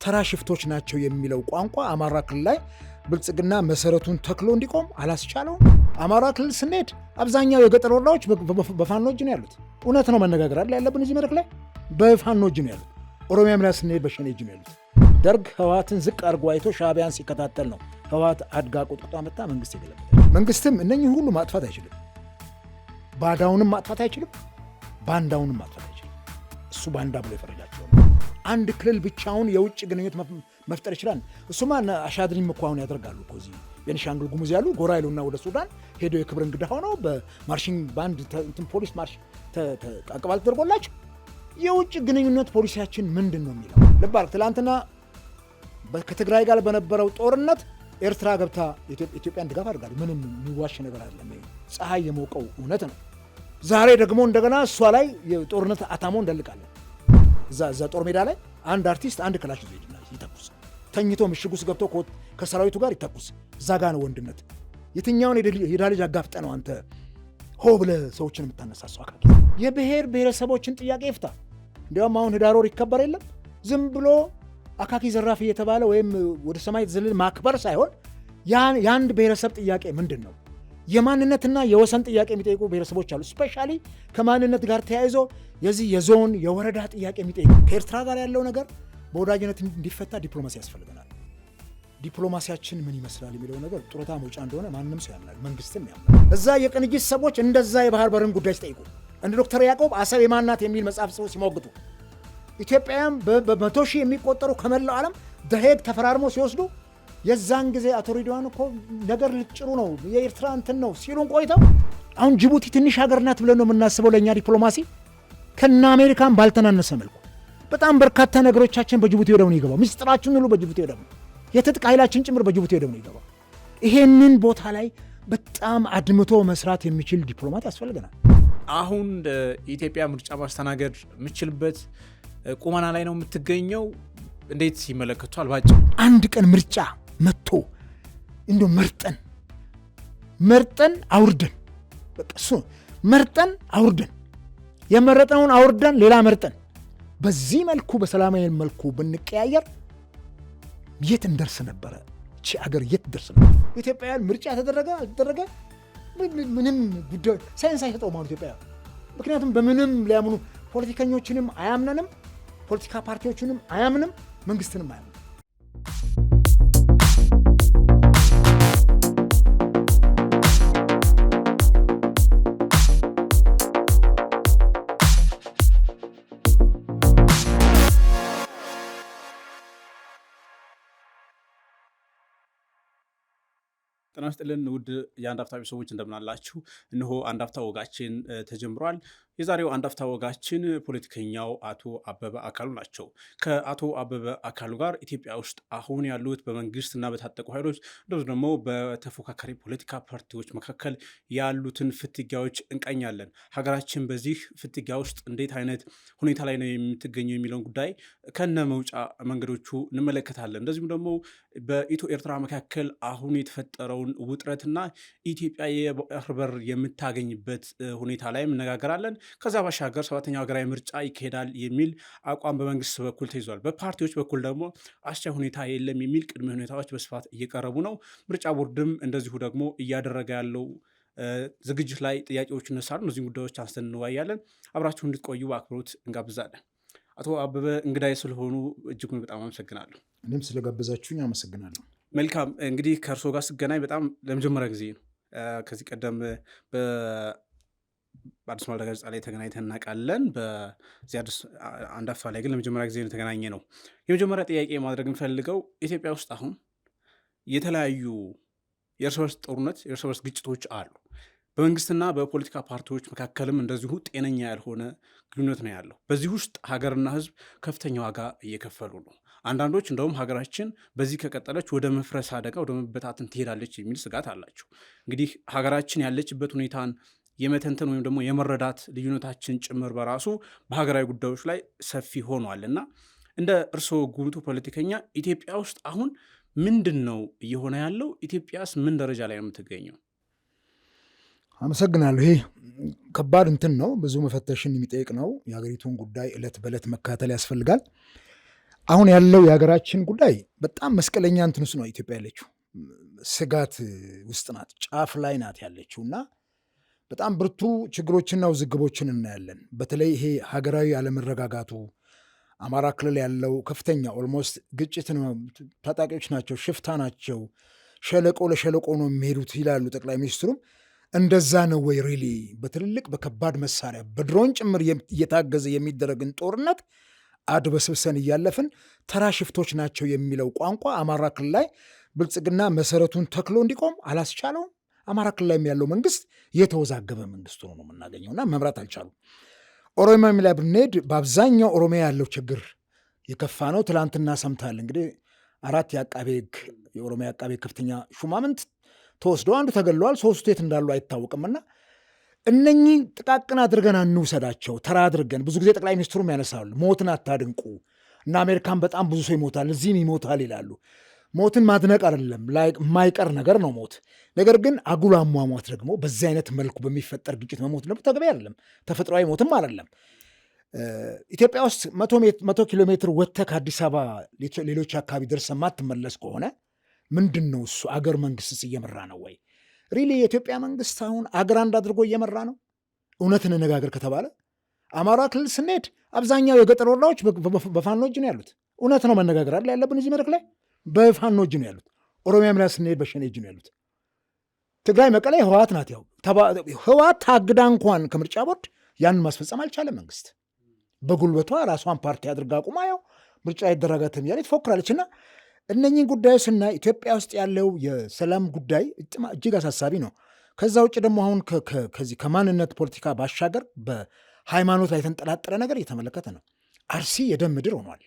ተራ ሽፍቶች ናቸው የሚለው ቋንቋ አማራ ክልል ላይ ብልጽግና መሰረቱን ተክሎ እንዲቆም አላስቻለውም። አማራ ክልል ስንሄድ አብዛኛው የገጠር ወረዳዎች በፋኖ እጅ ነው ያሉት። እውነት ነው መነጋገር አለ ያለብን እዚህ መድረክ ላይ በፋኖ እጅ ነው ያሉት። ኦሮሚያም ላይ ስንሄድ በሸኔ እጅ ነው ያሉት። ደርግ ህወሓትን ዝቅ አድርጎ አይቶ ሻዕቢያን ሲከታተል ነው ህወሓት አድጋ ቁጥቁጣ መጣ መንግስት የገለበጠ። መንግስትም እነኚህ ሁሉ ማጥፋት አይችልም። ባዳውንም ማጥፋት አይችልም፣ ባንዳውንም ማጥፋት አይችልም። እሱ ባንዳ ብሎ የፈረጃቸው አንድ ክልል ብቻውን የውጭ ግንኙነት መፍጠር ይችላል። እሱማ አሻድሪም እኮ አሁን ያደርጋሉ እኮ እዚህ ቤኒሻንጉል ጉሙዝ ያሉ ጎራ ይሉና ወደ ሱዳን ሄደው የክብር እንግዳ ሆነው በማርሽንግ ባንድ ፖሊስ ማርሽ አቀባበል ተደርጎላቸው የውጭ ግንኙነት ፖሊሲያችን ምንድን ነው የሚለው ልብ አድርግ። ትላንትና ከትግራይ ጋር በነበረው ጦርነት ኤርትራ ገብታ ኢትዮጵያን ድጋፍ አድርጋለች። ምንም የሚዋሽ ነገር አይደለም። ፀሐይ የሞቀው እውነት ነው። ዛሬ ደግሞ እንደገና እሷ ላይ የጦርነት አታሞ እንደልቃለን። እዛ ጦር ሜዳ ላይ አንድ አርቲስት አንድ ክላሽ ይዞ ይተኩስ፣ ተኝቶ ምሽግ ውስጥ ገብቶ ከሰራዊቱ ጋር ይተኩስ። እዛ ጋ ነው ወንድነት። የትኛውን የሄዳ ልጅ አጋፍጠ ነው አንተ ሆ ብለህ ሰዎችን የምታነሳሰው? አካል የብሔር ብሔረሰቦችን ጥያቄ ይፍታ። እንዲያውም አሁን ህዳር ወር ይከበር የለም ዝም ብሎ አካኪ ዘራፍ እየተባለ ወይም ወደ ሰማይ ዝልል ማክበር ሳይሆን የአንድ ብሔረሰብ ጥያቄ ምንድን ነው? የማንነትና የወሰን ጥያቄ የሚጠይቁ ብሔረሰቦች አሉ። ስፔሻሊ ከማንነት ጋር ተያይዞ የዚህ የዞን የወረዳ ጥያቄ የሚጠይቁ ከኤርትራ ጋር ያለው ነገር በወዳጅነት እንዲፈታ ዲፕሎማሲ ያስፈልገናል። ዲፕሎማሲያችን ምን ይመስላል የሚለው ነገር ጡረታ መውጫ እንደሆነ ማንም ሰው ያምናል፣ መንግስትም ያምናል። እዛ የቅንጅት ሰዎች እንደዛ የባህር በርን ጉዳይ ሲጠይቁ እንደ ዶክተር ያዕቆብ አሰብ የማናት የሚል መጽሐፍ ጽፈው ሲሞግቱ ኢትዮጵያውያን በመቶ ሺህ የሚቆጠሩ ከመላው ዓለም ደሄግ ተፈራርሞ ሲወስዱ የዛን ጊዜ አቶ ሬድዋን እኮ ነገር ልጭሩ ነው የኤርትራ እንትን ነው ሲሉን ቆይተው አሁን ጅቡቲ ትንሽ ሀገር ናት ብለን ነው የምናስበው። ለእኛ ዲፕሎማሲ ከና አሜሪካን ባልተናነሰ መልኩ በጣም በርካታ ነገሮቻችን በጅቡቲ ወደብ ነው ይገባው። ምስጢራችን ሁሉ በጅቡቲ ወደብ ነው። የትጥቅ ኃይላችን ጭምር በጅቡቲ ወደብ ነው ይገባው። ይሄንን ቦታ ላይ በጣም አድምቶ መስራት የሚችል ዲፕሎማት ያስፈልገናል። አሁን ኢትዮጵያ ምርጫ ማስተናገድ የምችልበት ቁመና ላይ ነው የምትገኘው። እንዴት ይመለከቷል? ባጭሩ አንድ ቀን ምርጫ መጥቶ እንደው መርጠን አውርደን በቃ እሱ መርጠን አውርደን የመረጠውን አውርደን ሌላ መርጠን በዚህ መልኩ በሰላማዊ መልኩ ብንቀያየር የት እንደርስ ነበረ? እቺ አገር የት ደርስ ነበር? ኢትዮጵያውያን ምርጫ ተደረገ ምንም ጉዳይ ሳይንስ አይሰጠው ማለት ኢትዮጵያ። ምክንያቱም በምንም ሊያምኑ ፖለቲከኞችንም አያምነንም፣ ፖለቲካ ፓርቲዎችንም አያምንም፣ መንግስትንም አያምንም። ጤና ይስጥልን ውድ የአንድ አፍታ ቤተሰቦች እንደምናላችሁ። እነሆ አንድ አፍታ ወጋችን ተጀምሯል። የዛሬው አንድ አፍታ ወጋችን ፖለቲከኛው አቶ አበበ አካሉ ናቸው። ከአቶ አበበ አካሉ ጋር ኢትዮጵያ ውስጥ አሁን ያሉት በመንግስትና በታጠቁ ኃይሎች እንደዚሁ ደግሞ በተፎካካሪ ፖለቲካ ፓርቲዎች መካከል ያሉትን ፍትጊያዎች እንቃኛለን። ሀገራችን በዚህ ፍትጊያ ውስጥ እንዴት አይነት ሁኔታ ላይ ነው የምትገኘው የሚለውን ጉዳይ ከነ መውጫ መንገዶቹ እንመለከታለን። እንደዚሁም ደግሞ በኢትዮ ኤርትራ መካከል አሁን የተፈጠረውን ውጥረትና ኢትዮጵያ የባህር በር የምታገኝበት ሁኔታ ላይ እነጋገራለን። ከዛ ባሻገር ሰባተኛው ሀገራዊ ምርጫ ይካሄዳል የሚል አቋም በመንግስት በኩል ተይዟል። በፓርቲዎች በኩል ደግሞ አስቻይ ሁኔታ የለም የሚል ቅድመ ሁኔታዎች በስፋት እየቀረቡ ነው። ምርጫ ቦርድም እንደዚሁ ደግሞ እያደረገ ያለው ዝግጅት ላይ ጥያቄዎች ይነሳሉ። እነዚህ ጉዳዮች አንስተን እንወያያለን። አብራችሁ እንድትቆዩ በአክብሮት እንጋብዛለን። አቶ አበበ እንግዳይ ስለሆኑ እጅጉን በጣም አመሰግናለሁ። እኔም ስለጋበዛችሁኝ አመሰግናለሁ። መልካም እንግዲህ ከእርስዎ ጋር ስገናኝ በጣም ለመጀመሪያ ጊዜ ነው። ከዚህ ቀደም በአዲስ ማለዳ ጋዜጣ ላይ ተገናኝተን እናውቃለን። በዚህ አዲስ አንድ አፍታ ላይ ግን ለመጀመሪያ ጊዜ የተገናኘ ነው። የመጀመሪያ ጥያቄ ማድረግ የምፈልገው ኢትዮጵያ ውስጥ አሁን የተለያዩ የእርስ በርስ ጦርነት፣ የእርስ በርስ ግጭቶች አሉ። በመንግስትና በፖለቲካ ፓርቲዎች መካከልም እንደዚሁ ጤነኛ ያልሆነ ግንኙነት ነው ያለው። በዚህ ውስጥ ሀገርና ሕዝብ ከፍተኛ ዋጋ እየከፈሉ ነው። አንዳንዶች እንደውም ሀገራችን በዚህ ከቀጠለች ወደ መፍረስ አደጋ፣ ወደ መበታተን ትሄዳለች የሚል ስጋት አላቸው። እንግዲህ ሀገራችን ያለችበት ሁኔታን የመተንተን ወይም ደግሞ የመረዳት ልዩነታችን ጭምር በራሱ በሀገራዊ ጉዳዮች ላይ ሰፊ ሆኗል እና እንደ እርስዎ ጉምቱ ፖለቲከኛ ኢትዮጵያ ውስጥ አሁን ምንድን ነው እየሆነ ያለው? ኢትዮጵያስ ምን ደረጃ ላይ ነው የምትገኘው? አመሰግናለሁ። ይሄ ከባድ እንትን ነው፣ ብዙ መፈተሽን የሚጠይቅ ነው። የሀገሪቱን ጉዳይ ዕለት በዕለት መከታተል ያስፈልጋል። አሁን ያለው የሀገራችን ጉዳይ በጣም መስቀለኛ እንትን ውስጥ ነው ኢትዮጵያ ያለችው። ስጋት ውስጥ ናት፣ ጫፍ ላይ ናት ያለችው እና በጣም ብርቱ ችግሮችና ውዝግቦችን እናያለን። በተለይ ይሄ ሀገራዊ አለመረጋጋቱ አማራ ክልል ያለው ከፍተኛ ኦልሞስት ግጭት ነው። ታጣቂዎች ናቸው፣ ሽፍታ ናቸው፣ ሸለቆ ለሸለቆ ነው የሚሄዱት ይላሉ ጠቅላይ ሚኒስትሩም። እንደዛ ነው ወይ ሪሊ? በትልልቅ በከባድ መሳሪያ በድሮን ጭምር እየታገዘ የሚደረግን ጦርነት አድበስብሰን እያለፍን ተራ ሽፍቶች ናቸው የሚለው ቋንቋ አማራ ክልል ላይ ብልጽግና መሰረቱን ተክሎ እንዲቆም አላስቻለውም። አማራ ክልል ላይ ያለው መንግስት የተወዛገበ መንግስት ሆኖ ነው የምናገኘውና መምራት አልቻሉም። ኦሮሚያ ላይ ብንሄድ በአብዛኛው ኦሮሚያ ያለው ችግር የከፋ ነው። ትላንትና ሰምታል እንግዲህ 4 የአቃቤ ሕግ የኦሮሚያ አቃቤ ከፍተኛ ሹማምንት ተወስደው አንዱ ተገለዋል፣ 3 የት እንዳሉ አይታወቅምና እነኚህ ጥቃቅን አድርገን አንውሰዳቸው፣ ተራ አድርገን። ብዙ ጊዜ ጠቅላይ ሚኒስትሩም ያነሳሉ፣ ሞትን አታድንቁ እና አሜሪካን በጣም ብዙ ሰው ይሞታል እዚህም ይሞታል ይላሉ። ሞትን ማድነቅ አይደለም፣ የማይቀር ነገር ነው ሞት። ነገር ግን አጉል አሟሟት ደግሞ በዚህ አይነት መልኩ በሚፈጠር ግጭት መሞት ደግሞ ተገቢ አይደለም፣ ተፈጥሯዊ ሞትም አይደለም። ኢትዮጵያ ውስጥ 100 ኪሎ ሜትር ወጥተህ ከአዲስ አበባ ሌሎች አካባቢ ደርሰህ ማትመለስ ከሆነ ምንድን ነው እሱ? አገር መንግስትስ እየመራ ነው ወይ? ሪሊ የኢትዮጵያ መንግስት አሁን አገር አንድ አድርጎ እየመራ ነው? እውነትን እንነጋገር ከተባለ አማራ ክልል ስንሄድ አብዛኛው የገጠር ወረዳዎች በፋኖ እጅ ነው ያሉት። እውነት ነው መነጋገር አለ ያለብን እዚህ መድረክ ላይ። በፋኖ እጅ ነው ያሉት። ኦሮሚያም ላይ ስንሄድ በሸኔ እጅ ነው ያሉት። ትግራይ መቀሌ ህወሓት ናት። ያው ህወሓት ታግዳ እንኳን ከምርጫ ቦርድ ያንን ማስፈጸም አልቻለም። መንግስት በጉልበቷ ራሷን ፓርቲ አድርጋ ቁማ ያው ምርጫ ይደረጋትም እያለ ትፎክራለች። እና እነኚህን ጉዳዮች ስናይ ኢትዮጵያ ውስጥ ያለው የሰላም ጉዳይ እጅግ አሳሳቢ ነው። ከዛ ውጭ ደግሞ አሁን ከዚህ ከማንነት ፖለቲካ ባሻገር በሃይማኖት ላይ የተንጠላጠለ ነገር እየተመለከተ ነው። አርሲ የደም ምድር ሆኗል።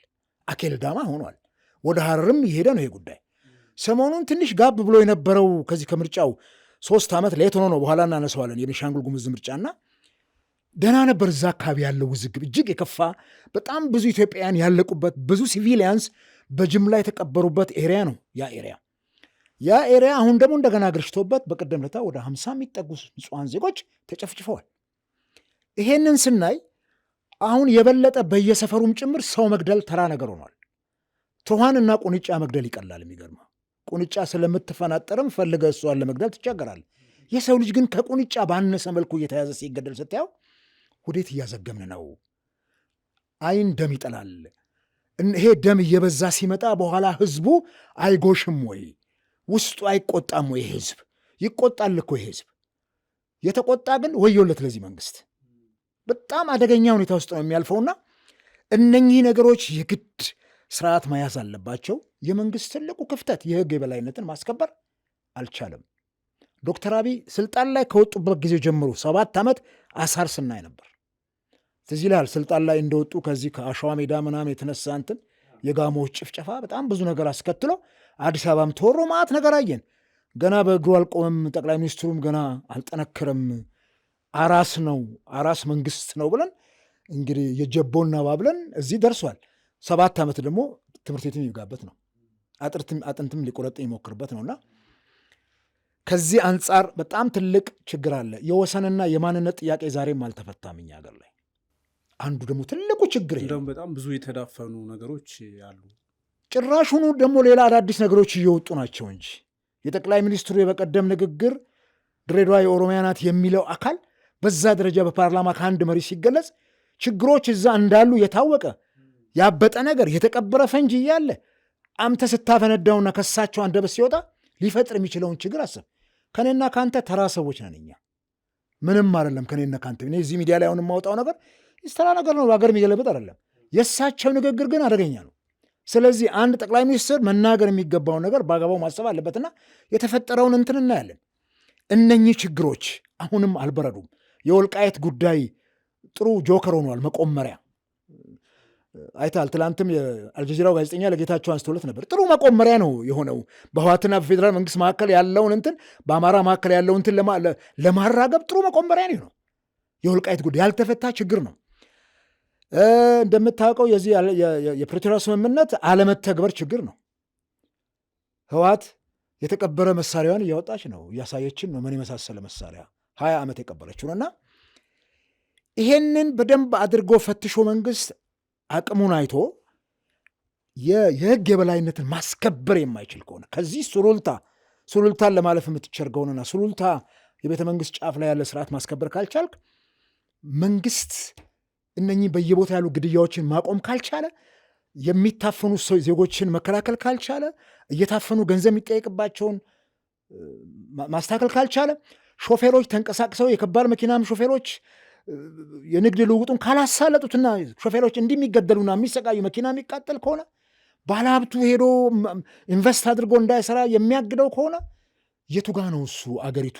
አኬልዳማ ሆኗል። ወደ ሐረርም እየሄደ ነው ይሄ ጉዳይ። ሰሞኑን ትንሽ ጋብ ብሎ የነበረው ከዚህ ከምርጫው 3 ዓመት ለየት ሆኖ ነው፣ በኋላ እናነሳዋለን፣ የቤኒሻንጉል ጉሙዝ ምርጫና ደህና ነበር። እዛ አካባቢ ያለው ውዝግብ እጅግ የከፋ በጣም ብዙ ኢትዮጵያውያን ያለቁበት ብዙ ሲቪሊያንስ በጅምላ የተቀበሩበት ኤሪያ ነው ያ ኤሪያ አሁን ደግሞ እንደገና ግርሽቶበት በቀደም ለታ ወደ 50 የሚጠጉ ንጹሐን ዜጎች ተጨፍጭፈዋል። ይሄንን ስናይ አሁን የበለጠ በየሰፈሩም ጭምር ሰው መግደል ተራ ነገር ሆኗል። ትኋንና ቁንጫ መግደል ይቀላል። የሚገርመው ቁንጫ ስለምትፈናጠርም ፈልገ እሷን ለመግደል ትቸገራል። የሰው ልጅ ግን ከቁንጫ ባነሰ መልኩ እየተያዘ ሲገደል ስታየው ወዴት እያዘገምን ነው? አይን ደም ይጠላል። ይሄ ደም እየበዛ ሲመጣ በኋላ ህዝቡ አይጎሽም ወይ? ውስጡ አይቆጣም ወይ? ህዝብ ይቆጣል እኮ። ይሄ ህዝብ የተቆጣ ግን ወዮለት ለዚህ መንግስት። በጣም አደገኛ ሁኔታ ውስጥ ነው የሚያልፈውና እነኚህ ነገሮች የግድ ስርዓት መያዝ አለባቸው። የመንግስት ትልቁ ክፍተት የህግ የበላይነትን ማስከበር አልቻለም። ዶክተር አብይ ስልጣን ላይ ከወጡበት ጊዜ ጀምሮ 7 ዓመት አሳር ስናይ ነበር። ትዝ ይልሃል ስልጣን ላይ እንደወጡ ከዚህ ከአሸዋ ሜዳ ምናምን የተነሳ እንትን የጋሞዎች ጭፍጨፋ በጣም ብዙ ነገር አስከትሎ አዲስ አበባም ተወሮ ማዕት ነገር አየን። ገና በእግሩ አልቆመም። ጠቅላይ ሚኒስትሩም ገና አልጠነክርም። አራስ መንግስት ነው ብለን እንግዲህ የጀቦና ባብለን እዚህ ደርሷል። 7 ዓመት ደግሞ ትምህርት ቤትም ይብጋበት ነው፣ አጥንትም ሊቆረጥ ይሞክርበት ነውና ከዚህ አንጻር በጣም ትልቅ ችግር አለ። የወሰንና የማንነት ጥያቄ ዛሬም አልተፈታም እኛ ሀገር ላይ። አንዱ ደግሞ ትልቁ ችግር እንደውም በጣም ብዙ የተዳፈኑ ነገሮች አሉ። ጭራሹኑ ደግሞ ሌላ አዳዲስ ነገሮች እየወጡ ናቸው እንጂ የጠቅላይ ሚኒስትሩ የበቀደም ንግግር ድሬዳዋ የኦሮሚያ ናት የሚለው አካል በዛ ደረጃ በፓርላማ ከአንድ መሪ ሲገለጽ ችግሮች እዛ እንዳሉ የታወቀ ያበጠ ነገር የተቀበረ ፈንጂ እያለ አምተ ስታፈነዳውና ከሳቸው አንደበት ሲወጣ ሊፈጥር የሚችለውን ችግር አስብ። ከኔና ከአንተ ተራ ሰዎች ነን እኛ፣ ምንም አይደለም። ከኔና ከአንተ እኔ እዚህ ሚዲያ ላይ አሁን የማወጣው ነገር ተራ ነገር ነው፣ በሀገር የሚገለብጥ አይደለም። የእሳቸው ንግግር ግን አደገኛ ነው። ስለዚህ አንድ ጠቅላይ ሚኒስትር መናገር የሚገባውን ነገር በአግባቡ ማሰብ አለበትና የተፈጠረውን እንትን እናያለን። እነኚህ ችግሮች አሁንም አልበረዱም። የወልቃየት ጉዳይ ጥሩ ጆከር ሆኗል፣ መቆመሪያ አይታል። ትላንትም የአልጀዚራው ጋዜጠኛ ለጌታቸው አንስቶለት ነበር። ጥሩ መቆመሪያ ነው የሆነው። በህወሓትና በፌዴራል መንግስት መካከል ያለውን እንትን በአማራ መካከል ያለውን እንትን ለማራገብ ጥሩ መቆመሪያ ነው። የወልቃየት ጉዳይ ያልተፈታ ችግር ነው። እንደምታውቀው የዚህ የፕሪቶሪያ ስምምነት አለመተግበር ችግር ነው። ህወሓት የተቀበረ መሳሪያዋን እያወጣች ነው፣ እያሳየችን ነው። ምን የመሳሰለ መሳሪያ 20 ዓመት የቀበረችውንና ይሄንን በደንብ አድርጎ ፈትሾ መንግስት አቅሙን አይቶ የህግ የበላይነትን ማስከበር የማይችል ከሆነ ከዚህ ሱሉልታን ለማለፍ የምትቸርገውንና ሱሉልታ የቤተ መንግስት ጫፍ ላይ ያለ ስርዓት ማስከበር ካልቻልክ፣ መንግስት እነኚህ በየቦታ ያሉ ግድያዎችን ማቆም ካልቻለ፣ የሚታፈኑ ዜጎችን መከላከል ካልቻለ፣ እየታፈኑ ገንዘብ የሚጠየቅባቸውን ማስተካከል ካልቻለ፣ ሾፌሮች ተንቀሳቅሰው የከባድ መኪናም ሾፌሮች የንግድ ልውውጡን ካላሳለጡትና ሾፌሮች እንዲህ የሚገደሉና የሚሰቃዩ መኪና የሚቃጠል ከሆነ፣ ባለሀብቱ ሄዶ ኢንቨስት አድርጎ እንዳይሰራ የሚያግደው ከሆነ የቱ ጋ ነው እሱ አገሪቱ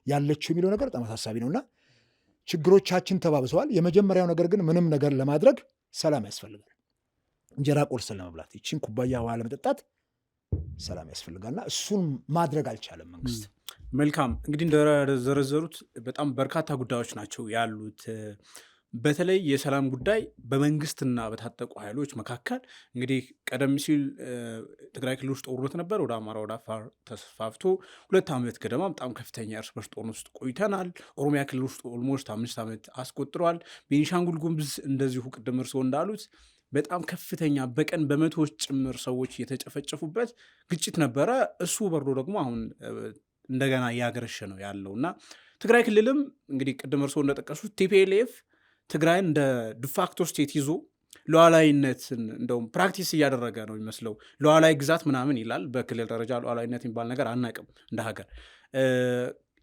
ያለችው የሚለው ነገር በጣም አሳሳቢ ነውና ችግሮቻችን ተባብሰዋል። የመጀመሪያው ነገር ግን ምንም ነገር ለማድረግ ሰላም ያስፈልጋል። እንጀራ ቆርሰን ለመብላት ይችን ኩባያ ውሃ ለመጠጣት ሰላም ያስፈልጋልና እሱን ማድረግ አልቻለም መንግስት። መልካም እንግዲህ እንደዘረዘሩት በጣም በርካታ ጉዳዮች ናቸው ያሉት። በተለይ የሰላም ጉዳይ በመንግስትና በታጠቁ ኃይሎች መካከል እንግዲህ ቀደም ሲል ትግራይ ክልል ውስጥ ጦርነት ነበር። ወደ አማራ ወደ አፋር ተስፋፍቶ 2 ዓመት ገደማ በጣም ከፍተኛ እርስ በርስ ጦርነት ውስጥ ቆይተናል። ኦሮሚያ ክልል ውስጥ ኦልሞስት 5 ዓመት አስቆጥሯል። ቤኒሻንጉል ጉሙዝ እንደዚሁ ቅድም እርስዎ እንዳሉት በጣም ከፍተኛ በቀን በመቶዎች ጭምር ሰዎች የተጨፈጨፉበት ግጭት ነበረ። እሱ በርዶ ደግሞ አሁን እንደገና እያገረሸ ነው ያለው እና ትግራይ ክልልም እንግዲህ ቅድም እርስዎ እንደጠቀሱት ቲፒኤልኤፍ ትግራይን እንደ ዲፋክቶ ስቴት ይዞ ሉዓላዊነትን እንደውም ፕራክቲስ እያደረገ ነው የሚመስለው። ሉዓላዊ ግዛት ምናምን ይላል። በክልል ደረጃ ሉዓላዊነት የሚባል ነገር አናቅም እንደ ሀገር።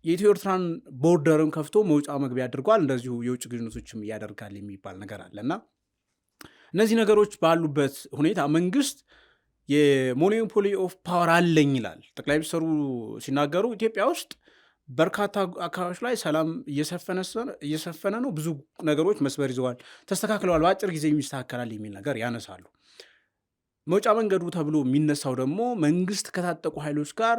የኢትዮ ኤርትራን ቦርደርም ከፍቶ መውጫ መግቢያ አድርጓል። እንደዚሁ የውጭ ግንኙነቶችም እያደርጋል የሚባል ነገር አለ እና እነዚህ ነገሮች ባሉበት ሁኔታ መንግስት የሞኖፖሊ ኦፍ ፓወር አለኝ ይላል። ጠቅላይ ሚኒስትሩ ሲናገሩ ኢትዮጵያ ውስጥ በርካታ አካባቢዎች ላይ ሰላም እየሰፈነ ነው፣ ብዙ ነገሮች መስመር ይዘዋል፣ ተስተካክለዋል፣ በአጭር ጊዜ የሚስተካከላል የሚል ነገር ያነሳሉ። መውጫ መንገዱ ተብሎ የሚነሳው ደግሞ መንግስት ከታጠቁ ኃይሎች ጋር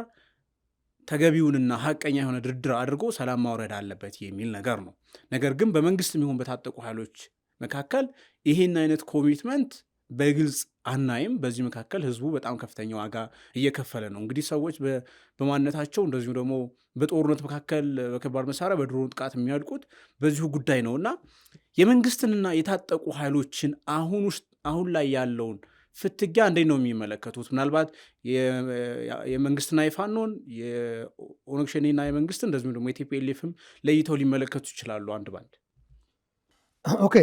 ተገቢውንና ሀቀኛ የሆነ ድርድር አድርጎ ሰላም ማውረድ አለበት የሚል ነገር ነው። ነገር ግን በመንግስት የሚሆን በታጠቁ ኃይሎች መካከል ይህን አይነት ኮሚትመንት በግልጽ አናይም። በዚህ መካከል ህዝቡ በጣም ከፍተኛ ዋጋ እየከፈለ ነው። እንግዲህ ሰዎች በማንነታቸው እንደዚሁ ደግሞ በጦርነት መካከል በከባድ መሳሪያ በድሮን ጥቃት የሚያልቁት በዚሁ ጉዳይ ነው እና የመንግስትንና የታጠቁ ኃይሎችን አሁን ላይ ያለውን ፍትጊያ እንዴት ነው የሚመለከቱት? ምናልባት የመንግስትና የፋኖን የኦነግ ሸኔና የመንግስት እንደዚሁም ደግሞ የቲፒኤልኤፍም ለይተው ሊመለከቱ ይችላሉ አንድ ባንድ። ኦኬ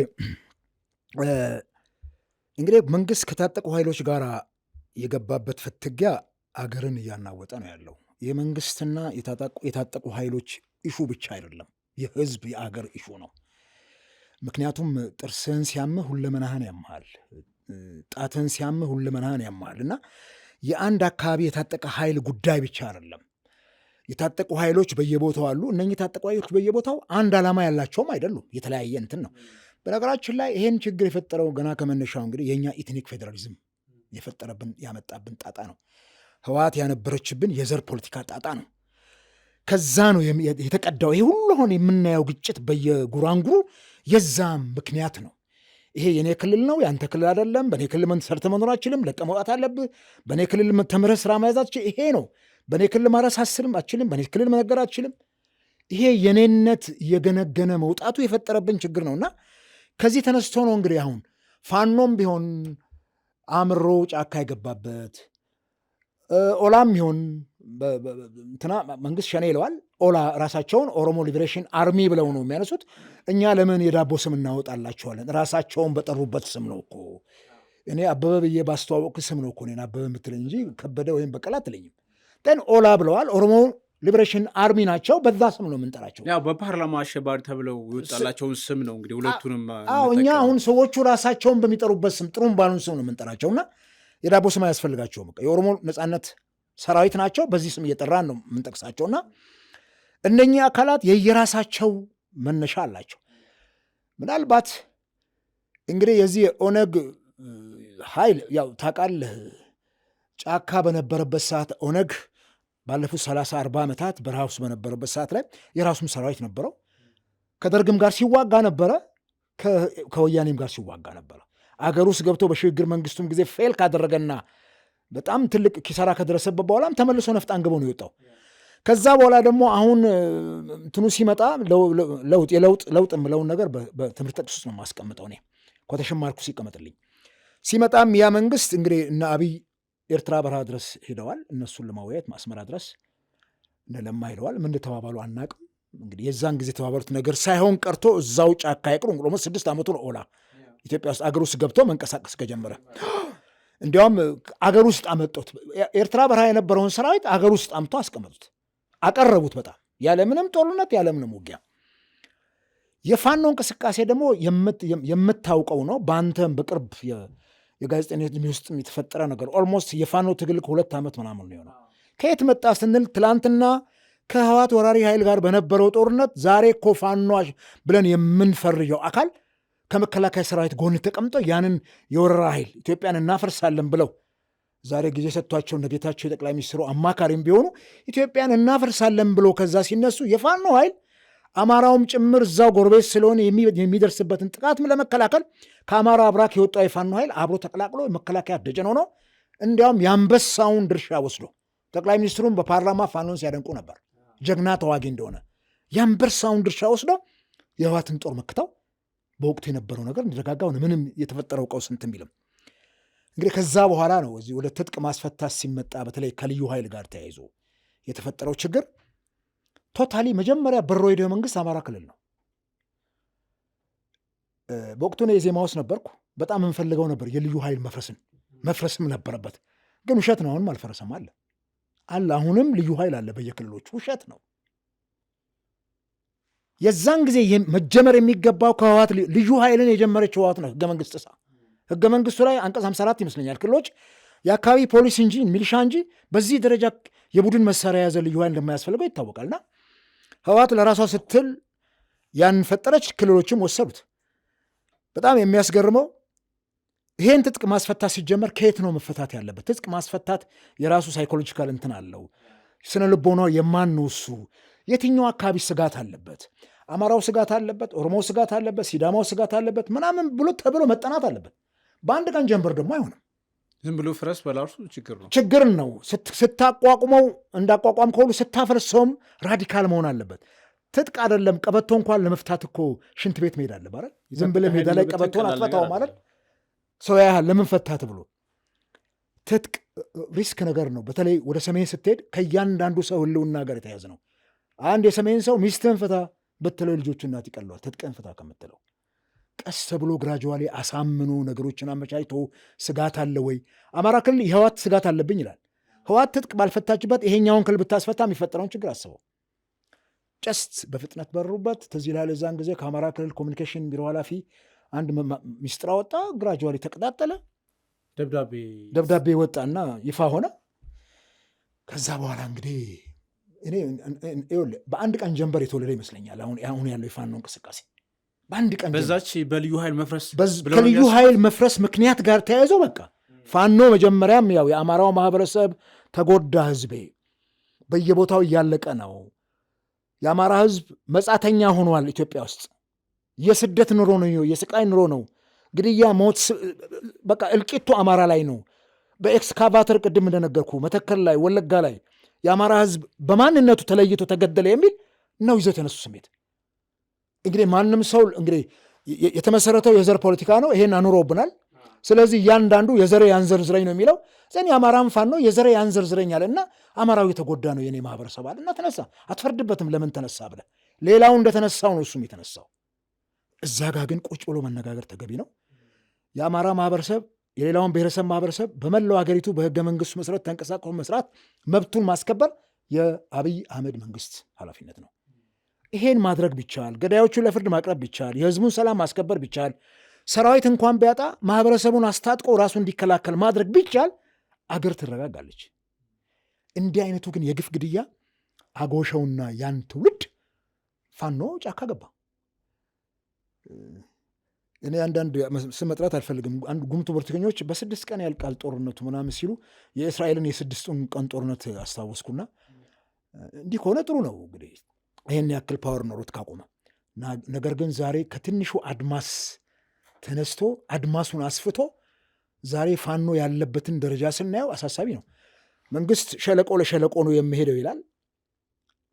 እንግዲህ መንግስት ከታጠቁ ኃይሎች ጋር የገባበት ፍትጊያ አገርን እያናወጠ ነው ያለው። የመንግስትና የታጠቁ ኃይሎች ኢሹ ብቻ አይደለም፣ የህዝብ የአገር ኢሹ ነው። ምክንያቱም ጥርስህን ሲያምህ ሁለመናህን ያምሃል፣ ጣትህን ሲያምህ ሁለመናህን ያምሃል እና የአንድ አካባቢ የታጠቀ ኃይል ጉዳይ ብቻ አይደለም። የታጠቁ ኃይሎች በየቦታው አሉ። እነኚህ የታጠቁ ኃይሎች በየቦታው አንድ ዓላማ ያላቸውም አይደሉም፣ የተለያየ እንትን ነው። በነገራችን ላይ ይሄን ችግር የፈጠረው ገና ከመነሻው እንግዲህ የእኛ ኢትኒክ ፌዴራሊዝም የፈጠረብን ያመጣብን ጣጣ ነው። ህወሓት ያነበረችብን የዘር ፖለቲካ ጣጣ ነው። ከዛ ነው የተቀዳው ይሄ ሁሉ አሁን የምናየው ግጭት በየጉራንጉሩ የዛም ምክንያት ነው። ይሄ የኔ ክልል ነው ያንተ ክልል አይደለም፣ በእኔ ክልል ሰርተህ መኖር አችልም፣ ለቀህ መውጣት አለብህ፣ በእኔ ክልል ተምረህ ስራ መያዝ አትችልም፣ ይሄ ነው። በእኔ ክልል ማረስ አትችልም፣ በእኔ ክልል መነገር አትችልም። ይሄ የኔነት እየገነገነ መውጣቱ የፈጠረብን ችግር ነውና ከዚህ ተነስቶ ነው እንግዲህ አሁን ፋኖም ቢሆን አምሮ ጫካ የገባበት ኦላም ቢሆን እንትና መንግስት ሸኔ ይለዋል፣ ኦላ ራሳቸውን ኦሮሞ ሊበሬሽን አርሚ ብለው ነው የሚያነሱት። እኛ ለምን የዳቦ ስም እናወጣላቸዋለን? ራሳቸውን በጠሩበት ስም ነው እኮ። እኔ አበበ ብዬ ባስተዋወቅ ስም ነው እኮ እኔን አበበ የምትለኝ እንጂ ከበደ ወይም በቀል አትለኝም። ግን ኦላ ብለዋል፣ ኦሮሞ ሊበሬሽን አርሚ ናቸው። በዛ ስም ነው የምንጠራቸው። ያው በፓርላማ አሸባሪ ተብለው የወጣላቸውን ስም ነው እንግዲህ ሁለቱንም። እኛ አሁን ሰዎቹ ራሳቸውን በሚጠሩበት ስም ጥሩም ባሉን ስም ነው የምንጠራቸውና የዳቦ ስም አያስፈልጋቸውም። የኦሮሞ ነጻነት ሰራዊት ናቸው፣ በዚህ ስም እየጠራን ነው የምንጠቅሳቸውና እነኚህ አካላት የየራሳቸው መነሻ አላቸው። ምናልባት እንግዲህ የዚህ የኦነግ ኃይል ያው ታውቃለህ፣ ጫካ በነበረበት ሰዓት ኦነግ ባለፉት 30-40 ዓመታት በረሃ ውስጥ በነበረበት ሰዓት ላይ የራሱም ሰራዊት ነበረው። ከደርግም ጋር ሲዋጋ ነበረ፣ ከወያኔም ጋር ሲዋጋ ነበረ። አገር ውስጥ ገብቶ በሽግግር መንግስቱም ጊዜ ፌል ካደረገና በጣም ትልቅ ኪሳራ ከደረሰበት በኋላም ተመልሶ ነፍጥ አንግቦ ነው የወጣው። ከዛ በኋላ ደግሞ አሁን እንትኑ ሲመጣ ለውጥ የምለውን ነገር በትምህርት ጥቅስ ውስጥ ነው የማስቀምጠው እኔ ኮቴሽን ማርኩ ሲቀመጥልኝ። ሲመጣም ያ መንግስት እንግዲህ እነ አብይ ኤርትራ በረሃ ድረስ ሄደዋል። እነሱን ለማወያየት ማስመራ ድረስ እነ ለማ ሄደዋል። ምን እንደተባባሉ አናቅም። እንግዲህ የዛን ጊዜ የተባባሉት ነገር ሳይሆን ቀርቶ እዛው ጫካ ይቅሩ እንግዲህ 6 ዓመቱ ነው ኦላ ኢትዮጵያ ውስጥ አገር ውስጥ ገብቶ መንቀሳቀስ ከጀመረ። እንዲያውም አገር ውስጥ አመጡት። ኤርትራ በረሃ የነበረውን ሰራዊት አገር ውስጥ አምቶ አስቀመጡት፣ አቀረቡት። በጣም ያለምንም ጦርነት ያለምንም ውጊያ። የፋኖ እንቅስቃሴ ደግሞ የምታውቀው ነው። በአንተም በቅርብ የጋዜጠኝነት ውስጥ የተፈጠረ ነገር ኦልሞስት የፋኖ ትግል ከ2 ዓመት ምናምን ነው የሆነው። ከየት መጣ ስንል ትላንትና ከህወሓት ወራሪ ኃይል ጋር በነበረው ጦርነት ዛሬ እኮ ፋኖ ብለን የምንፈርጀው አካል ከመከላከያ ሰራዊት ጎን ተቀምጠው ያንን የወረራ ኃይል ኢትዮጵያን እናፈርሳለን ብለው ዛሬ ጊዜ ሰጥቷቸው እነ ጌታቸው የጠቅላይ ሚኒስትሩ አማካሪም ቢሆኑ ኢትዮጵያን እናፈርሳለን ብሎ ከዛ ሲነሱ የፋኖ ኃይል አማራውም ጭምር እዛው ጎረቤት ስለሆነ የሚደርስበትን ጥቃትም ለመከላከል ከአማራ አብራክ የወጣው የፋኖ ኃይል አብሮ ተቀላቅሎ የመከላከያ ደጀን ሆኖ እንዲያውም የአንበሳውን ድርሻ ወስዶ ጠቅላይ ሚኒስትሩም በፓርላማ ፋኖን ሲያደንቁ ነበር፣ ጀግና ተዋጊ እንደሆነ። የአንበሳውን ድርሻ ወስዶ የህወሓትን ጦር መክተው በወቅቱ የነበረው ነገር እንዲረጋጋው ምንም የተፈጠረው ቀውስ እንትን ቢልም እንግዲህ ከዛ በኋላ ነው እዚህ ወደ ትጥቅ ማስፈታት ሲመጣ በተለይ ከልዩ ኃይል ጋር ተያይዞ የተፈጠረው ችግር ቶታሊ መጀመሪያ በሮ ሄደው መንግስት አማራ ክልል ነው። በወቅቱ ነው የዜማ ውስጥ ነበርኩ። በጣም የምንፈልገው ነበር የልዩ ኃይል መፍረስም ነበረበት። ግን ውሸት ነው። አሁንም አልፈረሰም አለ። አሁንም ልዩ ኃይል አለ በየክልሎቹ። ውሸት ነው። የዛን ጊዜ መጀመር የሚገባው ከህወሓት ልዩ ኃይልን የጀመረች ህወሓት ነው። ህገ መንግስት ጥሳ ህገ መንግስቱ ላይ አንቀጽ 54 ይመስለኛል ክልሎች የአካባቢ ፖሊስ እንጂ ሚሊሻ እንጂ በዚህ ደረጃ የቡድን መሳሪያ የያዘ ልዩ ኃይል እንደማያስፈልገው ይታወቃልና ህወሓት ለራሷ ስትል ያን ፈጠረች፣ ክልሎችም ወሰዱት። በጣም የሚያስገርመው ይሄን ትጥቅ ማስፈታት ሲጀመር ከየት ነው መፈታት ያለበት? ትጥቅ ማስፈታት የራሱ ሳይኮሎጂካል እንትን አለው። ስነ ልቦናው የማንውሱ የትኛው አካባቢ ስጋት አለበት? አማራው ስጋት አለበት፣ ኦሮሞው ስጋት አለበት፣ ሲዳማው ስጋት አለበት ምናምን ብሎ ተብሎ መጠናት አለበት። በአንድ ቀን ጀንበር ደግሞ አይሆንም። ዝም ብሎ ፍረስ በላርሱ ችግር ነው። ስታቋቁመው እንዳቋቋም ከሁሉ ስታፈርሰውም ራዲካል መሆን አለበት። ትጥቅ አይደለም ቀበቶ እንኳን ለመፍታት እኮ ሽንት ቤት መሄድ አለ ማለት ዝም ብለህ ሜዳ ላይ ቀበቶን አትፈታው ማለት ሰው ያህል ለምን ፈታት ብሎ ትጥቅ ሪስክ ነገር ነው። በተለይ ወደ ሰሜን ስትሄድ ከእያንዳንዱ ሰው ህልውና ጋር የተያዘ ነው። አንድ የሰሜን ሰው ሚስትህን ፍታ ብትለው ልጆቹ እናት ይቀለዋል። ትጥቅህን ፍታ ከምትለው ቀስ ብሎ ግራጁዋሊ አሳምኖ ነገሮችን አመቻችቶ ስጋት አለ ወይ? አማራ ክልል የህወሓት ስጋት አለብኝ ይላል። ህወሓት ትጥቅ ባልፈታችበት ይሄኛውን ክልል ብታስፈታ የሚፈጠረውን ችግር አስበው። ጨስት በፍጥነት በሩበት። ትዝ ይልሃል የዛን ጊዜ ከአማራ ክልል ኮሚኒኬሽን ቢሮ ኃላፊ አንድ ሚስጥር ወጣ። ግራጁዋሊ ተቀጣጠለ። ደብዳቤ ወጣና ይፋ ሆነ። ከዛ በኋላ እንግዲህ እኔ በአንድ ቀን ጀንበር የተወለደ ይመስለኛል አሁን ያለው የፋኖ እንቅስቃሴ በአንድ ቀን በዛች በልዩ ኃይል መፍረስ ከልዩ ኃይል መፍረስ ምክንያት ጋር ተያይዞ በቃ ፋኖ መጀመሪያም ያው የአማራው ማህበረሰብ ተጎዳ፣ ህዝቤ በየቦታው እያለቀ ነው፣ የአማራ ህዝብ መጻተኛ ሆኗል፣ ኢትዮጵያ ውስጥ የስደት ኑሮ ነው፣ የስቃይ ኑሮ ነው፣ ግድያ፣ ሞት፣ በቃ እልቂቱ አማራ ላይ ነው። በኤክስካቫተር ቅድም እንደነገርኩ መተከል ላይ ወለጋ ላይ የአማራ ህዝብ በማንነቱ ተለይቶ ተገደለ የሚል ነው ይዞ የተነሱ ስሜት። እንግዲህ ማንም ሰው እንግዲህ የተመሰረተው የዘር ፖለቲካ ነው። ይሄን አኑሮብናል። ስለዚህ እያንዳንዱ የዘሬ ያንዘርዝረኝ ነው የሚለው ዘን የአማራም ፋኖ የዘሬ ያንዘርዝረኝ አለና አማራው የተጎዳ ነው የኔ ማህበረሰብ አለና ተነሳ። አትፈርድበትም ለምን ተነሳ ብለህ ሌላው እንደተነሳው ነው እሱም የተነሳው። እዛ ጋር ግን ቁጭ ብሎ መነጋገር ተገቢ ነው። የአማራ ማህበረሰብ የሌላውን ብሔረሰብ ማህበረሰብ በመላው ሀገሪቱ በህገ መንግስቱ መሰረት ተንቀሳቅሶ መስራት መብቱን ማስከበር የአብይ አህመድ መንግስት ኃላፊነት ነው። ይሄን ማድረግ ቢቻል፣ ገዳዮቹን ለፍርድ ማቅረብ ቢቻል፣ የህዝቡን ሰላም ማስከበር ቢቻል፣ ሰራዊት እንኳን ቢያጣ ማህበረሰቡን አስታጥቆ ራሱ እንዲከላከል ማድረግ ቢቻል አገር ትረጋጋለች። እንዲህ አይነቱ ግን የግፍ ግድያ አጎሸውና ያን ትውልድ ፋኖ ጫካ ገባ። እኔ አንዳንድ ስም መጥራት አልፈልግም። አንድ ጉምቱ ፖለቲከኞች በ6 ቀን ያልቃል ጦርነቱ ምናምን ሲሉ የእስራኤልን የ6 ቀን ጦርነት አስታወስኩና እንዲህ ከሆነ ጥሩ ነው እንግዲህ ይህን ያክል ፓወር ኖሮት ካቆመ። ነገር ግን ዛሬ ከትንሹ አድማስ ተነስቶ አድማሱን አስፍቶ ዛሬ ፋኖ ያለበትን ደረጃ ስናየው አሳሳቢ ነው። መንግስት ሸለቆ ለሸለቆ ነው የሚሄደው ይላል።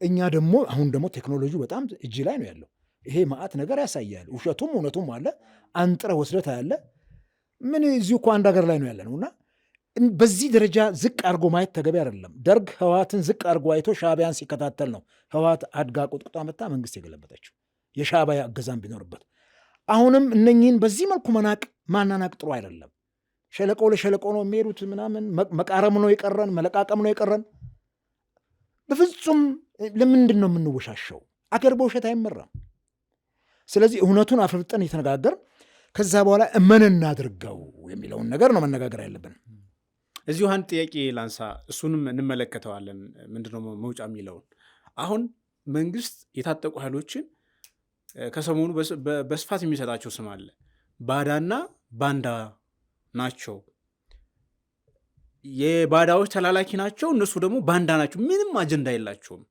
እኛ ደግሞ አሁን ደግሞ ቴክኖሎጂ በጣም እጅ ላይ ነው ያለው። ይሄ ማዕት ነገር ያሳያል። ውሸቱም እውነቱም አለ። አንጥረ ወስደት ያለ ምን እዚሁ እኮ አንድ ሀገር ላይ ነው ያለነውና በዚህ ደረጃ ዝቅ አድርጎ ማየት ተገቢ አይደለም። ደርግ ህወሓትን ዝቅ አድርጎ አይቶ ሻዕቢያን ሲከታተል ነው ህወሓት አድጋ ቁጥቁጣ መጣ መንግስት የገለበጠችው የሻዕቢያ እገዛም ቢኖርበት። አሁንም እነኚህን በዚህ መልኩ ማናናቅ ጥሩ አይደለም። ሸለቆ ለሸለቆ ነው የሚሄዱት ምናምን መቃረም ነው የቀረን፣ መለቃቀም ነው የቀረን። በፍጹም ለምንድን ነው የምንወሻሸው? አገር በውሸት አይመራም። ስለዚህ እውነቱን አፍርጠን እየተነጋገር ከዛ በኋላ ምን እናድርገው የሚለውን ነገር ነው መነጋገር ያለብን። እዚሁ አንድ ጥያቄ ላንሳ፣ እሱንም እንመለከተዋለን። ምንድነው መውጫ የሚለውን አሁን መንግስት የታጠቁ ኃይሎችን ከሰሞኑ በስፋት የሚሰጣቸው ስም አለ። ባዳና ባንዳ ናቸው፣ የባዳዎች ተላላኪ ናቸው፣ እነሱ ደግሞ ባንዳ ናቸው፣ ምንም አጀንዳ የላቸውም